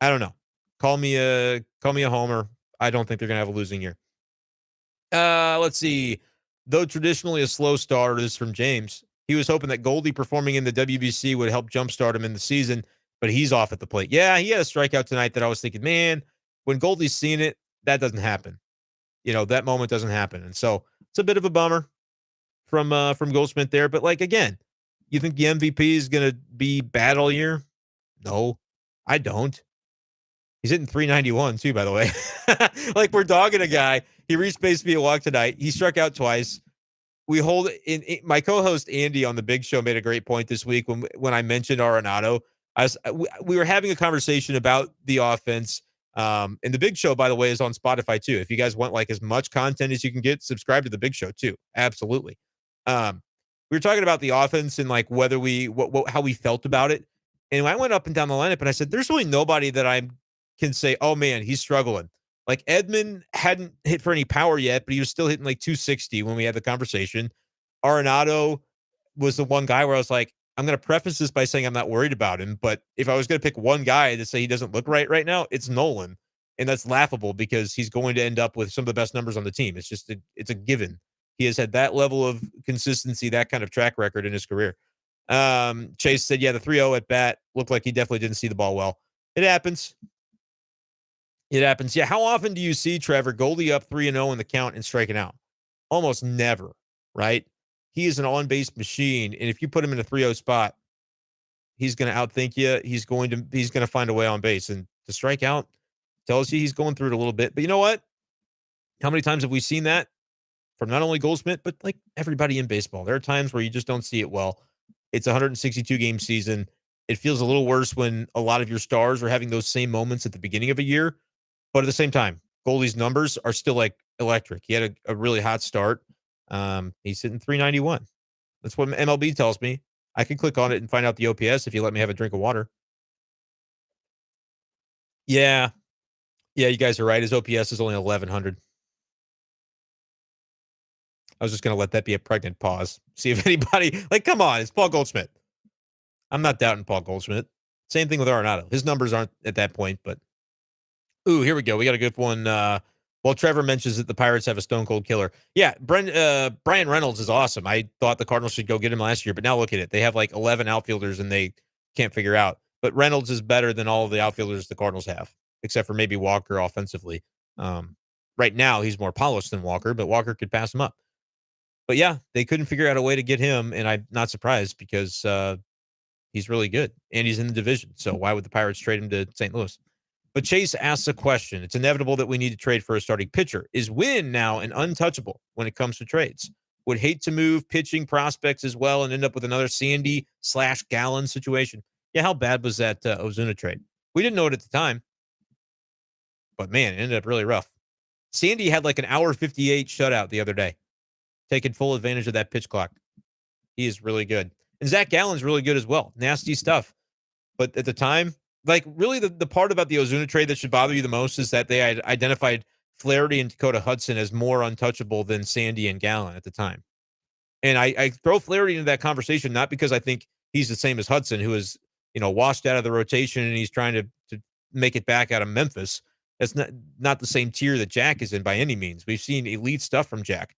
Speaker 1: I don't know. Call me a homer. I don't think they're going to have a losing year. Let's see. Though traditionally a slow starter, this is from James. He was hoping that Goldie performing in the WBC would help jumpstart him in the season, but he's off at the plate. Yeah, he had a strikeout tonight that I was thinking, man, when Goldie's seen it, that doesn't happen. That moment doesn't happen. And so it's a bit of a bummer from Goldschmidt there. But like, again, you think the MVP is going to be bad all year? No, I don't. He's hitting 391 too, by the way. Like we're dogging a guy. He reached base via walk tonight. He struck out twice. We hold in my co-host Andy on the Big Show made a great point this week when I mentioned Arenado. We were having a conversation about the offense. And the Big Show, by the way, is on Spotify too. If you guys want like as much content as you can get, subscribe to the Big Show too. Absolutely. We were talking about the offense and like whether how we felt about it. And I went up and down the lineup and I said, there's really nobody that I can say, oh man, he's struggling. Like Edman hadn't hit for any power yet, but he was still hitting like 260 when we had the conversation. Arenado was the one guy where I was like, I'm going to preface this by saying I'm not worried about him, but if I was going to pick one guy to say he doesn't look right now, it's Nolan. And that's laughable because he's going to end up with some of the best numbers on the team. It's just, it's a given. He has had that level of consistency, that kind of track record in his career. Chase said, yeah, the 3-0 at bat looked like he definitely didn't see the ball well. It happens. It happens. Yeah. How often do you see Trevor Goldie up 3-0 in the count and striking out? Almost never, right? He is an on-base machine. And if you put him in a 3-0 spot, he's going to outthink you. He's going to find a way on base. And to strike out tells you he's going through it a little bit. But you know what? How many times have we seen that from not only Goldschmidt, but like everybody in baseball? There are times where you just don't see it well. It's a 162 game season. It feels a little worse when a lot of your stars are having those same moments at the beginning of a year. But at the same time, Goldie's numbers are still like electric. He had a really hot start. He's hitting 391. That's what MLB tells me. I can click on it and find out the OPS if you let me have a drink of water. Yeah. Yeah, you guys are right. His OPS is only 1,100. I was just going to let that be a pregnant pause. See if anybody, like, come on, it's Paul Goldschmidt. I'm not doubting Paul Goldschmidt. Same thing with Arenado. His numbers aren't at that point, but. Ooh, here we go. We got a good one. Well, Trevor mentions that the Pirates have a stone cold killer. Yeah, Brian Reynolds is awesome. I thought the Cardinals should go get him last year, but now look at it. They have like 11 outfielders and they can't figure out. But Reynolds is better than all of the outfielders the Cardinals have, except for maybe Walker offensively. Right now, he's more polished than Walker, but Walker could pass him up. But yeah, they couldn't figure out a way to get him, and I'm not surprised because he's really good, and he's in the division. So why would the Pirates trade him to St. Louis? But Chase asks a question. It's inevitable that we need to trade for a starting pitcher. Is Wynn now an untouchable when it comes to trades? Would hate to move pitching prospects as well and end up with another Sandy/Gallen situation. Yeah, how bad was that Ozuna trade? We didn't know it at the time, but man, it ended up really rough. Sandy had like an hour 58 shutout the other day, taking full advantage of that pitch clock. He is really good. And Zach Gallen's really good as well. Nasty stuff. But at the time, like really the part about the Ozuna trade that should bother you the most is that they had identified Flaherty and Dakota Hudson as more untouchable than Sandy and Gallen at the time. And I throw Flaherty into that conversation, not because I think he's the same as Hudson, who is, washed out of the rotation and he's trying to make it back out of Memphis. That's not the same tier that Jack is in by any means. We've seen elite stuff from Jack.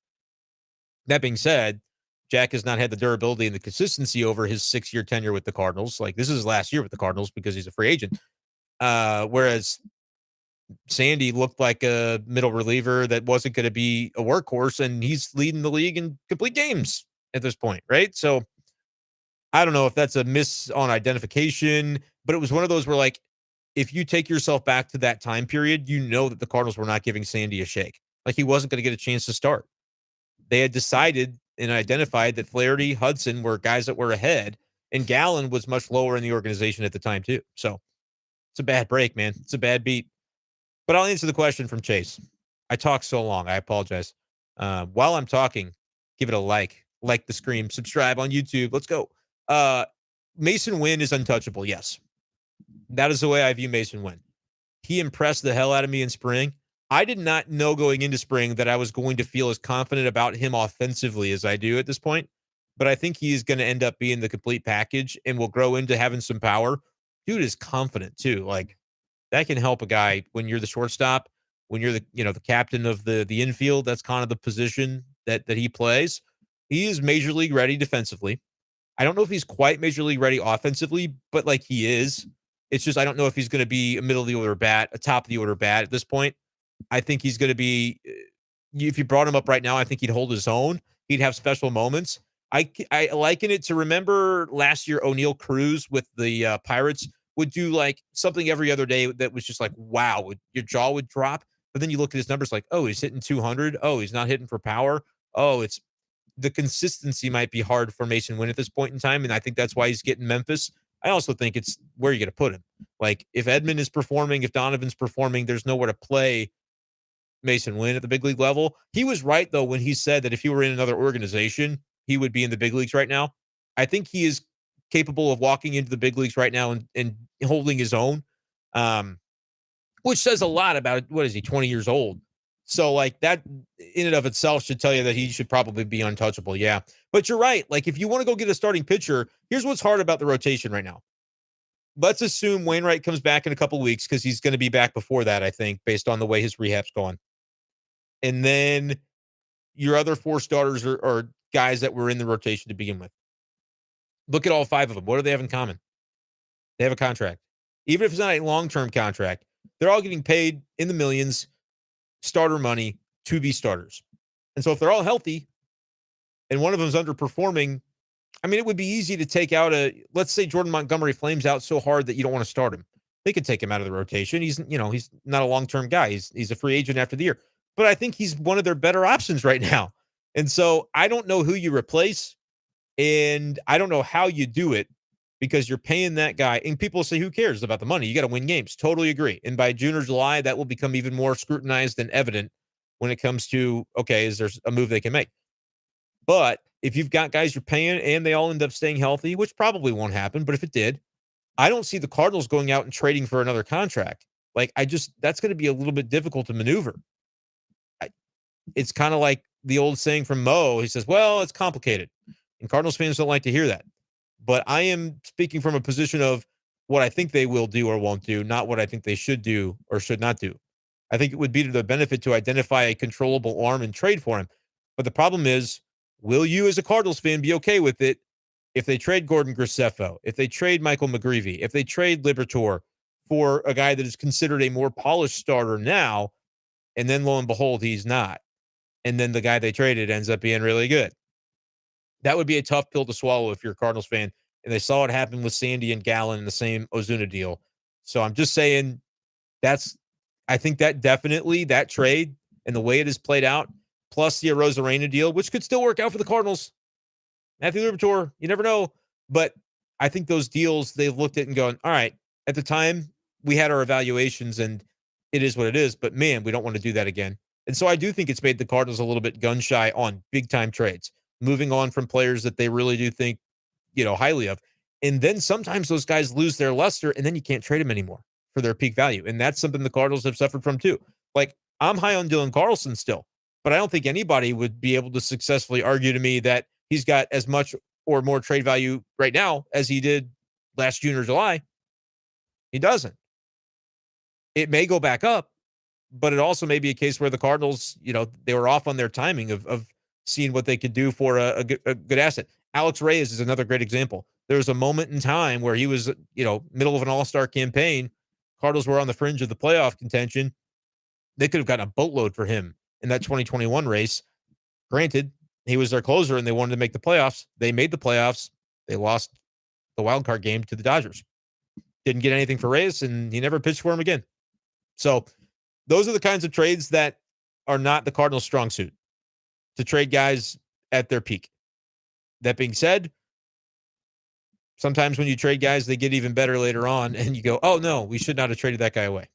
Speaker 1: That being said, Jack has not had the durability and the consistency over his 6-year tenure with the Cardinals. Like this is his last year with the Cardinals because he's a free agent. Whereas Sandy looked like a middle reliever that wasn't going to be a workhorse, and he's leading the league in complete games at this point, right? So I don't know if that's a miss on identification, but it was one of those where like, if you take yourself back to that time period, you know that the Cardinals were not giving Sandy a shake. Like he wasn't going to get a chance to start. They had decided and identified that Flaherty, Hudson were guys that were ahead, and Gallen was much lower in the organization at the time too. So it's a bad break, man. It's a bad beat. But I'll answer the question from Chase. I talk so long. I apologize. While I'm talking, give it a like the scream, subscribe on YouTube. Let's go. Mason Wynn is untouchable. Yes. That is the way I view Mason Wynn. He impressed the hell out of me in spring. I did not know going into spring that I was going to feel as confident about him offensively as I do at this point. But I think he's going to end up being the complete package and will grow into having some power. Dude is confident too. Like that can help a guy when you're the shortstop, when you're the captain of the infield. That's kind of the position that he plays. He is major league ready defensively. I don't know if he's quite major league ready offensively, but like he is. It's just I don't know if he's going to be a middle of the order bat, a top of the order bat at this point. I think he's going to be, if you brought him up right now, I think he'd hold his own. He'd have special moments. I liken it to, remember last year, O'Neal Cruz with the Pirates would do like something every other day that was just like, wow, your jaw would drop. But then you look at his numbers like, oh, he's hitting 200. Oh, he's not hitting for power. Oh, it's the consistency might be hard for Mason Wynn at this point in time. And I think that's why he's getting Memphis. I also think it's where you're going to put him. Like if Edmund is performing, if Donovan's performing, there's nowhere to play Mason Wynn at the big league level. He was right, though, when he said that if he were in another organization, he would be in the big leagues right now. I think he is capable of walking into the big leagues right now and holding his own, which says a lot about, what is he, 20 years old? So, like, that in and of itself should tell you that he should probably be untouchable. Yeah. But you're right. Like, if you want to go get a starting pitcher, here's what's hard about the rotation right now. Let's assume Wainwright comes back in a couple weeks because he's going to be back before that, I think, based on the way his rehab's going. And then your other four starters are guys that were in the rotation to begin with. Look at all five of them. What do they have in common? They have a contract. Even if it's not a long-term contract, they're all getting paid in the millions, starter money to be starters. And so if they're all healthy and one of them's underperforming, I mean, it would be easy to take out let's say Jordan Montgomery flames out so hard that you don't want to start him. They could take him out of the rotation. He's not a long-term guy. He's a free agent after the year. But I think he's one of their better options right now. And so I don't know who you replace, and I don't know how you do it because you're paying that guy. And people say, who cares about the money? You got to win games. Totally agree. And by June or July, that will become even more scrutinized and evident when it comes to, okay, is there a move they can make? But if you've got guys you're paying and they all end up staying healthy, which probably won't happen, but if it did, I don't see the Cardinals going out and trading for another contract. Like, that's going to be a little bit difficult to maneuver. It's kind of like the old saying from Mo. He says, well, it's complicated. And Cardinals fans don't like to hear that. But I am speaking from a position of what I think they will do or won't do, not what I think they should do or should not do. I think it would be to the benefit to identify a controllable arm and trade for him. But the problem is, will you as a Cardinals fan be okay with it if they trade Gordon Graceffo, if they trade Michael McGreevy, if they trade Liberatore for a guy that is considered a more polished starter now, and then lo and behold, he's not. And then the guy they traded ends up being really good. That would be a tough pill to swallow if you're a Cardinals fan. And they saw it happen with Sandy and Gallen in the same Ozuna deal. So I'm just saying I think that definitely that trade and the way it is played out, plus the Arozarena deal, which could still work out for the Cardinals. Matthew Liberatore, you never know. But I think those deals, they've looked at and gone, all right, at the time, we had our evaluations and it is what it is. But man, we don't want to do that again. And so I do think it's made the Cardinals a little bit gun shy on big time trades, moving on from players that they really do think, highly of. And then sometimes those guys lose their luster and then you can't trade them anymore for their peak value. And that's something the Cardinals have suffered from too. Like, I'm high on Dylan Carlson still, but I don't think anybody would be able to successfully argue to me that he's got as much or more trade value right now as he did last June or July. He doesn't. It may go back up, but it also may be a case where the Cardinals, they were off on their timing of seeing what they could do for a good asset. Alex Reyes is another great example. There was a moment in time where he was, middle of an all-star campaign. Cardinals were on the fringe of the playoff contention. They could have gotten a boatload for him in that 2021 race. Granted, he was their closer and they wanted to make the playoffs. They made the playoffs. They lost the wild card game to the Dodgers. Didn't get anything for Reyes, and he never pitched for him again. So those are the kinds of trades that are not the Cardinals' strong suit, to trade guys at their peak. That being said, sometimes when you trade guys, they get even better later on, and you go, oh, no, we should not have traded that guy away.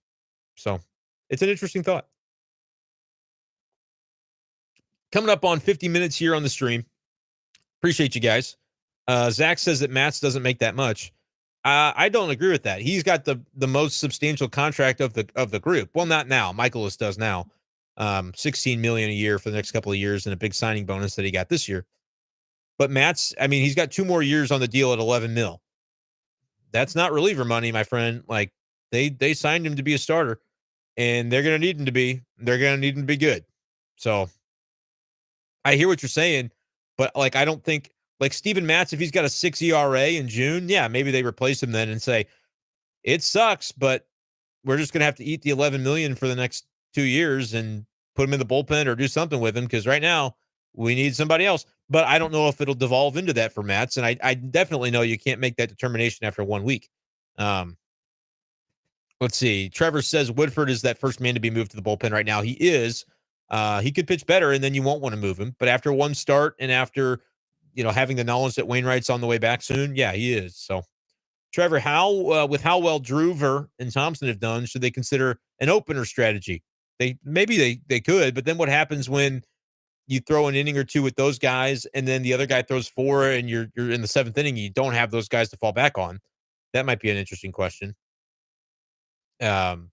Speaker 1: So it's an interesting thought. Coming up on 50 minutes here on the stream. Appreciate you guys. Zach says that Matz doesn't make that much. I don't agree with that. He's got the most substantial contract of the group. Well, not now. Michaelis does now. $16 million a year for the next couple of years and a big signing bonus that he got this year. But Matz, I mean, he's got 2 more years on the deal at $11 million. That's not reliever money, my friend. Like, they signed him to be a starter, and they're going to need him to be. They're going to need him to be good. So I hear what you're saying, but like, I don't think, like, Steven Matz, if he's got a 6 ERA in June, yeah, maybe they replace him then and say, it sucks, but we're just going to have to eat the $11 million for the next 2 years and put him in the bullpen or do something with him, because right now we need somebody else. But I don't know if it'll devolve into that for Matz, and I definitely know you can't make that determination after 1 week. Let's see. Trevor says Woodford is that first man to be moved to the bullpen right now. He is. He could pitch better, and then you won't want to move him. But after one start and after, having the knowledge that Wainwright's on the way back soon, yeah, he is. So, Trevor, with how well Druver and Thompson have done, should they consider an opener strategy? They could, but then what happens when you throw an inning or two with those guys, and then the other guy throws four, and you're in the seventh inning, and you don't have those guys to fall back on? That might be an interesting question. Um,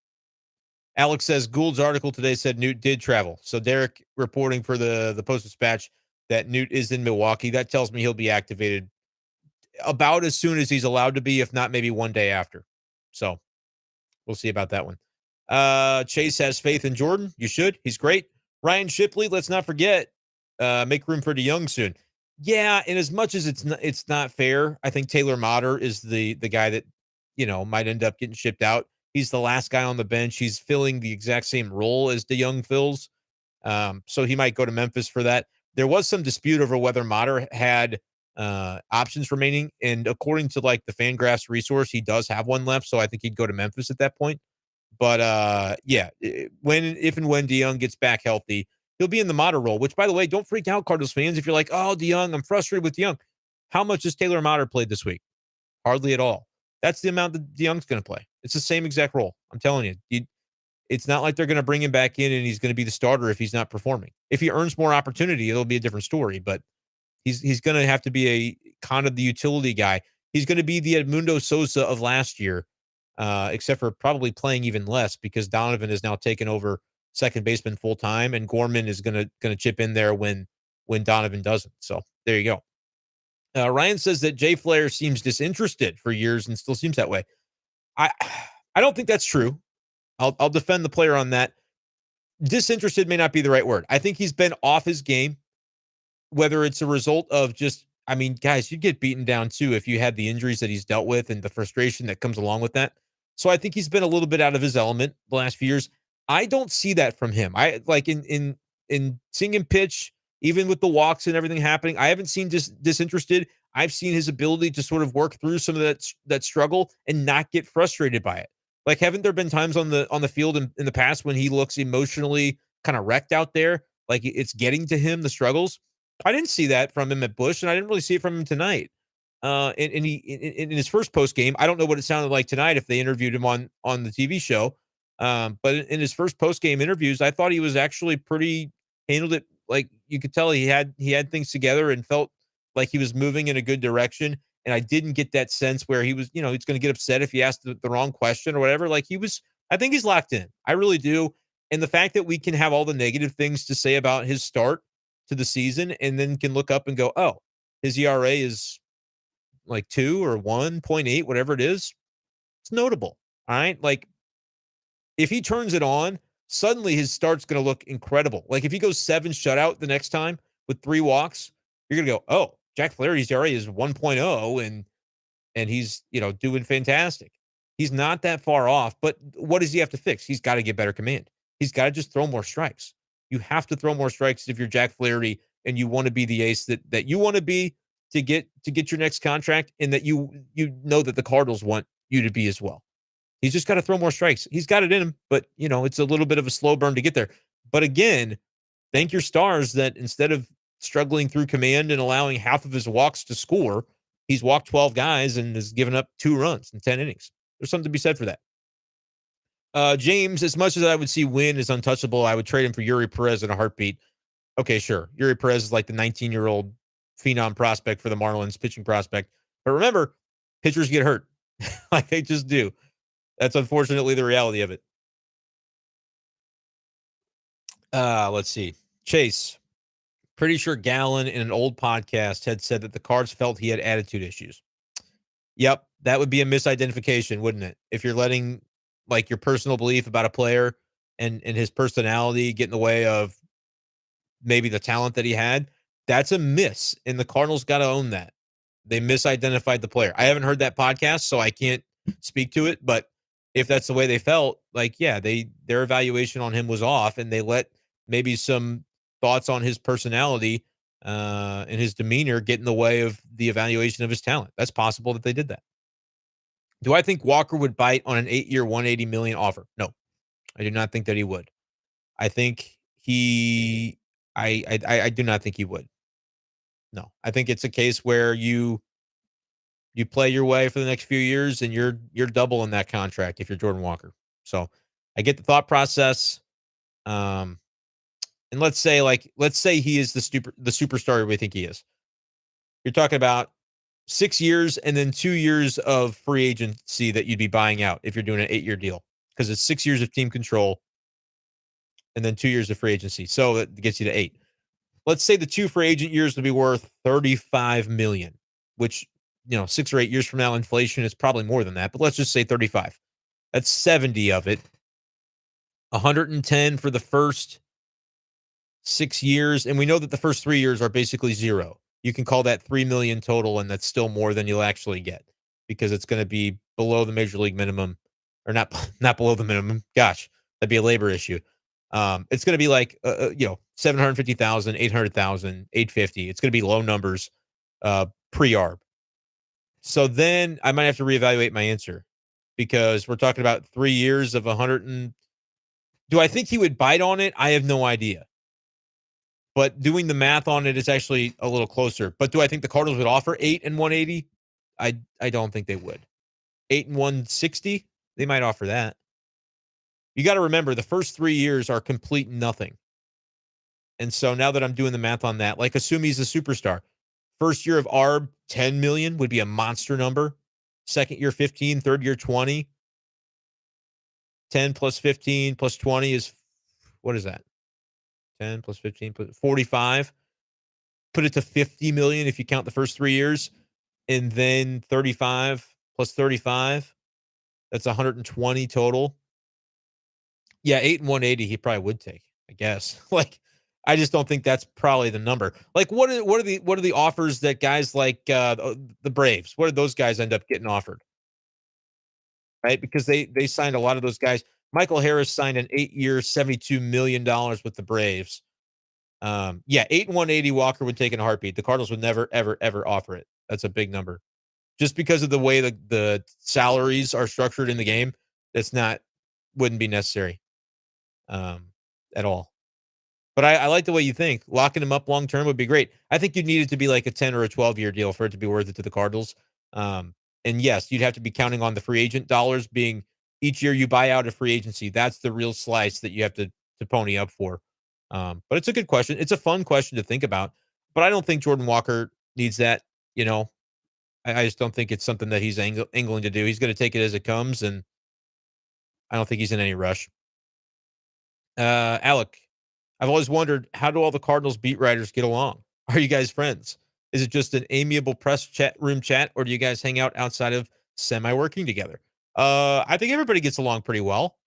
Speaker 1: Alex says Gould's article today said Newt did travel. So Derek reporting for the Post-Dispatch that Newt is in Milwaukee. That tells me he'll be activated about as soon as he's allowed to be, if not maybe one day after. So we'll see about that one. Chase has faith in Jordan. You should. He's great. Ryan Shipley, let's not forget, make room for DeYoung soon. Yeah, and as much as it's not fair, I think Taylor Motter is the guy that, might end up getting shipped out. He's the last guy on the bench. He's filling the exact same role as DeYoung fills. So he might go to Memphis for that. There was some dispute over whether Motter had options remaining. And according to like the Fangraphs resource, he does have one left. So I think he'd go to Memphis at that point. But yeah, if and when DeYoung gets back healthy, he'll be in the Motter role, which, by the way, don't freak out, Cardinals fans. If you're like, oh, DeYoung, I'm frustrated with DeYoung. How much has Taylor Motter played this week? Hardly at all. That's the amount that DeYoung's going to play. It's the same exact role. I'm telling you. It's not like they're going to bring him back in and he's going to be the starter if he's not performing. If he earns more opportunity, it'll be a different story. But he's going to have to be a kind of the utility guy. He's going to be the Edmundo Sosa of last year, except for probably playing even less because Donovan has now taken over second baseman full time, and Gorman is going to chip in there when Donovan doesn't. So there you go. Ryan says that Jay Flair seems disinterested for years and still seems that way. I don't think that's true. I'll defend the player on that. Disinterested may not be the right word. I think he's been off his game, whether it's a result of just, I mean, guys, you'd get beaten down too if you had the injuries that he's dealt with and the frustration that comes along with that. So I think he's been a little bit out of his element the last few years. I don't see that from him. I like in seeing him pitch, even with the walks and everything happening, I haven't seen disinterested. I've seen his ability to sort of work through some of that struggle and not get frustrated by it. Like, haven't there been times on the field in the past when he looks emotionally kind of wrecked out there? Like it's getting to him, the struggles. I didn't see that from him at Busch, and I didn't really see it from him tonight. And he in his first post game, I don't know what it sounded like tonight if they interviewed him on the TV show. But in his first post game interviews, I thought he was actually pretty handled it. Like you could tell he had things together and felt like he was moving in a good direction. And I didn't get that sense where he was, he's going to get upset if he asked the wrong question or whatever. Like I think he's locked in. I really do. And the fact that we can have all the negative things to say about his start to the season and then can look up and go, oh, his ERA is like 2 or 1.8, whatever it is. It's notable. All right. Like if he turns it on, suddenly his start's going to look incredible. Like if he goes 7 shutout the next time with 3 walks, you're going to go, oh, Jack Flaherty's ERA is 1.0 and he's, doing fantastic. He's not that far off, but what does he have to fix? He's got to get better command. He's got to just throw more strikes. You have to throw more strikes if you're Jack Flaherty and you want to be the ace that you want to be to get your next contract, and that you know that the Cardinals want you to be as well. He's just got to throw more strikes. He's got it in him, but it's a little bit of a slow burn to get there. But again, thank your stars that instead of struggling through command and allowing half of his walks to score, he's walked 12 guys and has given up 2 runs in 10 innings. There's something to be said for that. James, as much as I would see Wynn is untouchable, I would trade him for Yuri Perez in a heartbeat. Okay, sure. Yuri Perez is like the 19-year-old phenom prospect for the Marlins, pitching prospect. But remember, pitchers get hurt. Like they just do. That's unfortunately the reality of it. Let's see. Chase. Pretty sure Gallon in an old podcast had said that the Cards felt he had attitude issues. Yep, that would be a misidentification, wouldn't it? If you're letting like your personal belief about a player and his personality get in the way of maybe the talent that he had, that's a miss. And the Cardinals got to own that. They misidentified the player. I haven't heard that podcast, so I can't speak to it. But if that's the way they felt, like, yeah, their evaluation on him was off, and they let maybe some thoughts on his personality and his demeanor get in the way of the evaluation of his talent. That's possible that they did that. Do I think Walker would bite on an 8-year, 180 million offer? No, I do not think that he would. I think he, I do not think he would. No, I think it's a case where you play your way for the next few years and you're doubling that contract if you're Jordan Walker. So I get the thought process. Um, and let's say he is the superstar we think he is. You're talking about 6 years and then 2 years of free agency that you'd be buying out if you're doing an 8-year deal because it's 6 years of team control and then 2 years of free agency. So that gets you to 8. Let's say the 2 free agent years would be worth 35 million, which 6 or 8 years from now, inflation is probably more than that. But let's just say 35. That's 70 of it. 110 for the first 6 years, and we know that the first 3 years are basically zero. You can call that 3 million total, and that's still more than you'll actually get because it's going to be below the major league minimum, or not not below the minimum. Gosh, that'd be a labor issue. It's going to be like 750,000, 800,000, 850. It's going to be low numbers pre-arb. So then I might have to reevaluate my answer because we're talking about 3 years of 100 and do I think he would bite on it? I have no idea. But doing the math on it is actually a little closer. But do I think the Cardinals would offer 8 and 180? I don't think they would. 8 and 160? They might offer that. You got to remember the first 3 years are complete nothing. And so now that I'm doing the math on that, like assume he's a superstar. First year of ARB, 10 million would be a monster number. Second year, 15, third year, 20. 10 plus 15 plus 20 is, what is that? 10 plus 15 plus 45. Put it to 50 million if you count the first 3 years. And then 35 plus 35. That's 120 total. Yeah, 8 and 180 he probably would take, I guess. Like, I just don't think that's probably the number. Like, what are the offers that guys like the Braves? What did those guys end up getting offered? Right? Because they signed a lot of those guys. Michael Harris signed an 8-year, $72 million with the Braves. Yeah, 8 and 180 Walker would take in a heartbeat. The Cardinals would never, ever, ever offer it. That's a big number. Just because of the way the salaries are structured in the game, that's not wouldn't be necessary um, at all. But I like the way you think. Locking him up long term would be great. I think you'd need it to be like a 10 or a 12-year deal for it to be worth it to the Cardinals. And yes, you'd have to be counting on the free agent dollars being each year you buy out a free agency. That's the real slice that you have to pony up for. But it's a good question. It's a fun question to think about. But I don't think Jordan Walker needs that. You know, I just don't think it's something that he's angling to do. He's going to take it as it comes, and I don't think he's in any rush. Alec, I've always wondered, how do all the Cardinals beat writers get along? Are you guys friends? Is it just an amiable press chat room chat, or do you guys hang out outside of semi-working together? I think everybody gets along pretty well.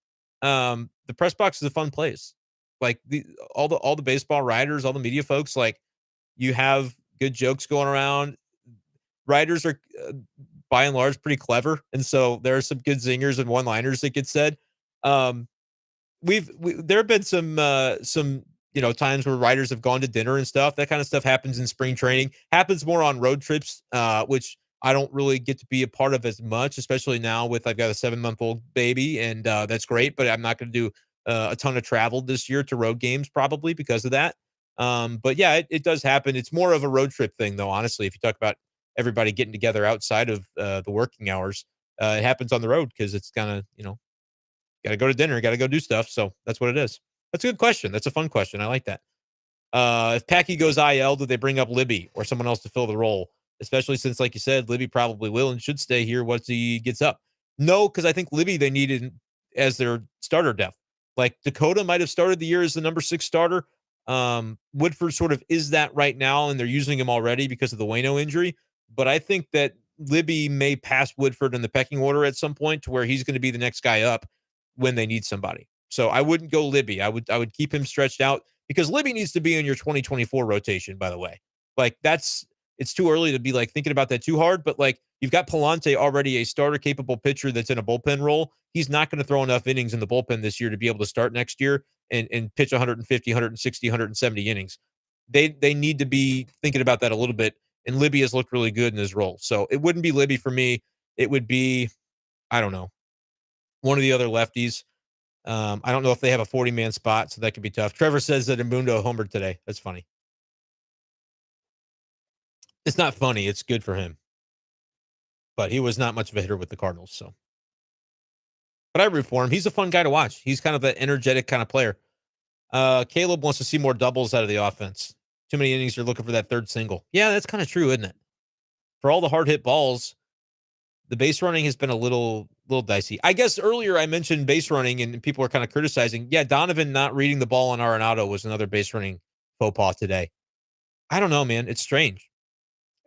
Speaker 1: The press box is a fun place. Like all the baseball writers, all the media folks, like you have good jokes going around. Writers are by and large pretty clever, and so there are some good zingers and one-liners that get said. Um, there have been some times where writers have gone to dinner and stuff. That kind of stuff happens in spring training. Happens more on road trips, which I don't really get to be a part of as much, especially now with I've got a 7-month-old baby, and that's great. But I'm not going to do a ton of travel this year to road games probably because of that. But yeah, it does happen. It's more of a road trip thing, though. Honestly, if you talk about everybody getting together outside of the working hours, it happens on the road because it's kind of got to go to dinner, got to go do stuff. So that's what it is. That's a good question. That's a fun question. I like that. If Packy goes IL, do they bring up Libby or someone else to fill the role? Especially since, like you said, Libby probably will and should stay here once he gets up. No, because I think Libby they needed as their starter depth. Like Dakota might have started the year as the number 6 starter. Woodford sort of is that right now, and they're using him already because of the Waino injury. But I think that Libby may pass Woodford in the pecking order at some point to where he's going to be the next guy up when they need somebody. So I wouldn't go Libby. I would keep him stretched out because Libby needs to be in your 2024 rotation, by the way. Like it's too early to be like thinking about that too hard, but like you've got Palante already a starter capable pitcher that's in a bullpen role. He's not going to throw enough innings in the bullpen this year to be able to start next year and pitch 150, 160, 170 innings. They need to be thinking about that a little bit. And Libby has looked really good in his role. So it wouldn't be Libby for me. It would be I don't know. One of the other lefties. I don't know if they have a 40-man spot, so that could be tough. Trevor says that Imundo homered today. That's funny. It's not funny. It's good for him. But he was not much of a hitter with the Cardinals. So, but I root for him. He's a fun guy to watch. He's kind of an energetic kind of player. Caleb wants to see more doubles out of the offense. Too many innings. You're looking for that third single. Yeah, that's kind of true, isn't it? For all the hard hit balls, the base running has been a little dicey. I guess earlier I mentioned base running and people are kind of criticizing. Yeah, Donovan not reading the ball on Arenado was another base running faux pas today. I don't know, man. It's strange.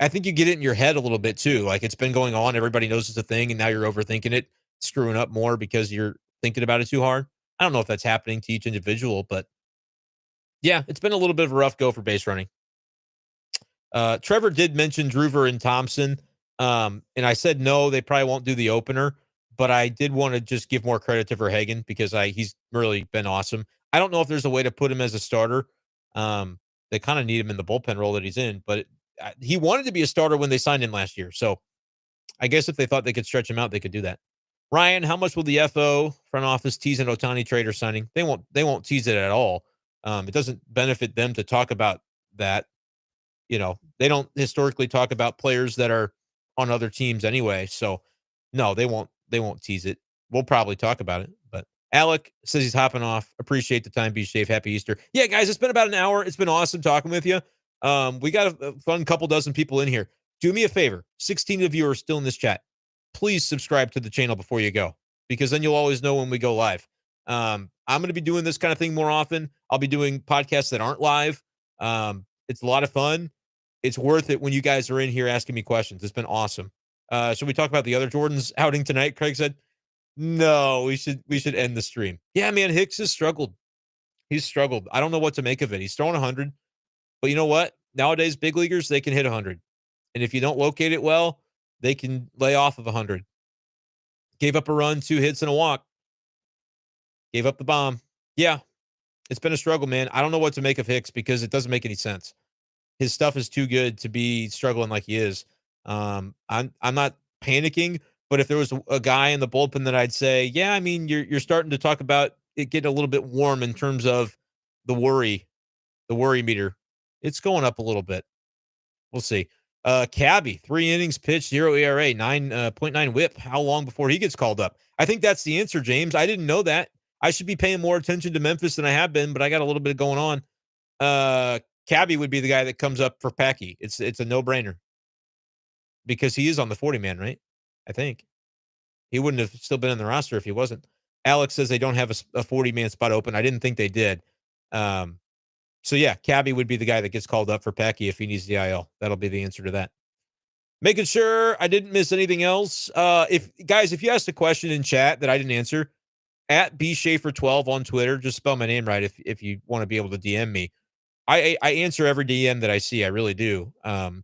Speaker 1: I think you get it in your head a little bit too. Like it's been going on. Everybody knows it's a thing, and now you're overthinking it, screwing up more because you're thinking about it too hard. I don't know if that's happening to each individual, but yeah, it's been a little bit of a rough go for base running. Trevor did mention Druver and Thompson. And I said no, they probably won't do the opener, but I did want to just give more credit to Verhagen because he's really been awesome. I don't know if there's a way to put him as a starter. They kind of need him in the bullpen role that he's in, but he wanted to be a starter when they signed him last year. So I guess if they thought they could stretch him out, they could do that. Ryan, how much will the FO front office tease an Otani trader signing? They won't tease it at all. It doesn't benefit them to talk about that. They don't historically talk about players that are on other teams anyway. So no, they won't tease it. We'll probably talk about it. But Alec says he's hopping off. Appreciate the time. B-Schaeff. Happy Easter. Yeah, guys, it's been about an hour. It's been awesome talking with you. We got a fun couple dozen people in here. Do me a favor. 16 of you are still in this chat. Please subscribe to the channel before you go, because then you'll always know when we go live. I'm going to be doing this kind of thing more often. I'll be doing podcasts that aren't live. It's a lot of fun. It's worth it when you guys are in here asking me questions. It's been awesome. Should we talk about the other Jordan's outing tonight? Craig said, no, we should end the stream. Yeah, man, Hicks has struggled. He's struggled. I don't know what to make of it. He's throwing 100, but you know what? Nowadays, big leaguers, they can hit 100. And if you don't locate it well, they can lay off of 100. Gave up a run, 2 hits and a walk. Gave up the bomb. Yeah, it's been a struggle, man. I don't know what to make of Hicks because it doesn't make any sense. His stuff is too good to be struggling like he is. I'm not panicking, but if there was a guy in the bullpen that I'd say, yeah, I mean, you're starting to talk about it getting a little bit warm in terms of the worry meter. It's going up a little bit. We'll see. Cabby, 3 innings pitched, 0 ERA, 9.9 whip. How long before he gets called up? I think that's the answer, James. I didn't know that. I should be paying more attention to Memphis than I have been, but I got a little bit going on. Cabby would be the guy that comes up for Packy. It's a no-brainer because he is on the 40-man, right? I think. He wouldn't have still been in the roster if he wasn't. Alex says they don't have a 40-man spot open. I didn't think they did. So, yeah, Cabby would be the guy that gets called up for Packy if he needs the IL. That'll be the answer to that. Making sure I didn't miss anything else. If you asked a question in chat that I didn't answer, at B-Schaefer12 on Twitter, just spell my name right if you want to be able to DM me. I answer every DM that I see. I really do.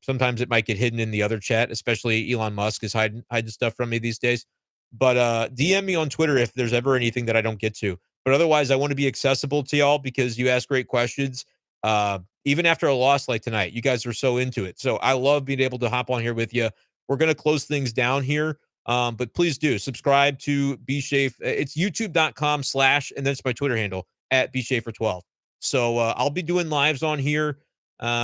Speaker 1: Sometimes it might get hidden in the other chat, especially Elon Musk is hiding stuff from me these days. But DM me on Twitter if there's ever anything that I don't get to. But otherwise, I want to be accessible to y'all because you ask great questions. Even after a loss like tonight, you guys are so into it. So I love being able to hop on here with you. We're going to close things down here. But please do subscribe to B-Schaeff. It's youtube.com/ and then it's my Twitter handle at B-Schaefer12. So I'll be doing lives on here,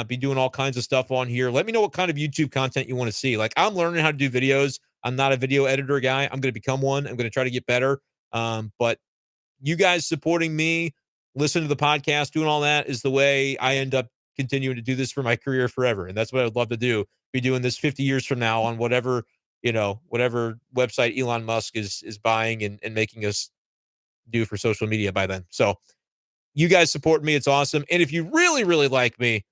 Speaker 1: be doing all kinds of stuff on here. Let me know what kind of YouTube content you want to see. Like I'm learning how to do videos. I'm not a video editor guy. I'm going to become one. I'm going to try to get better. But you guys supporting me, listening to the podcast, doing all that is the way I end up continuing to do this for my career forever. And that's what I would love to do. Be doing this 50 years from now on whatever website Elon Musk is buying and making us do for social media by then. So you guys support me. It's awesome. And if you really, really like me,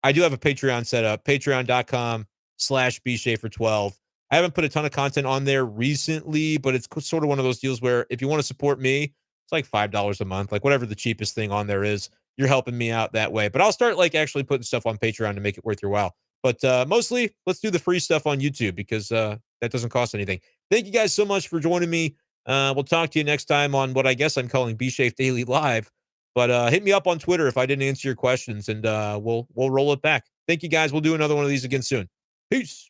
Speaker 1: I do have a Patreon set up, patreon.com/BSchaefer12. I haven't put a ton of content on there recently, but it's sort of one of those deals where if you want to support me, it's like $5 a month, like whatever the cheapest thing on there is. You're helping me out that way. But I'll start like actually putting stuff on Patreon to make it worth your while. But mostly, let's do the free stuff on YouTube because that doesn't cost anything. Thank you guys so much for joining me. We'll talk to you next time on what I guess I'm calling B-Schaeff Daily Live. But hit me up on Twitter if I didn't answer your questions, and we'll roll it back. Thank you, guys. We'll do another one of these again soon. Peace.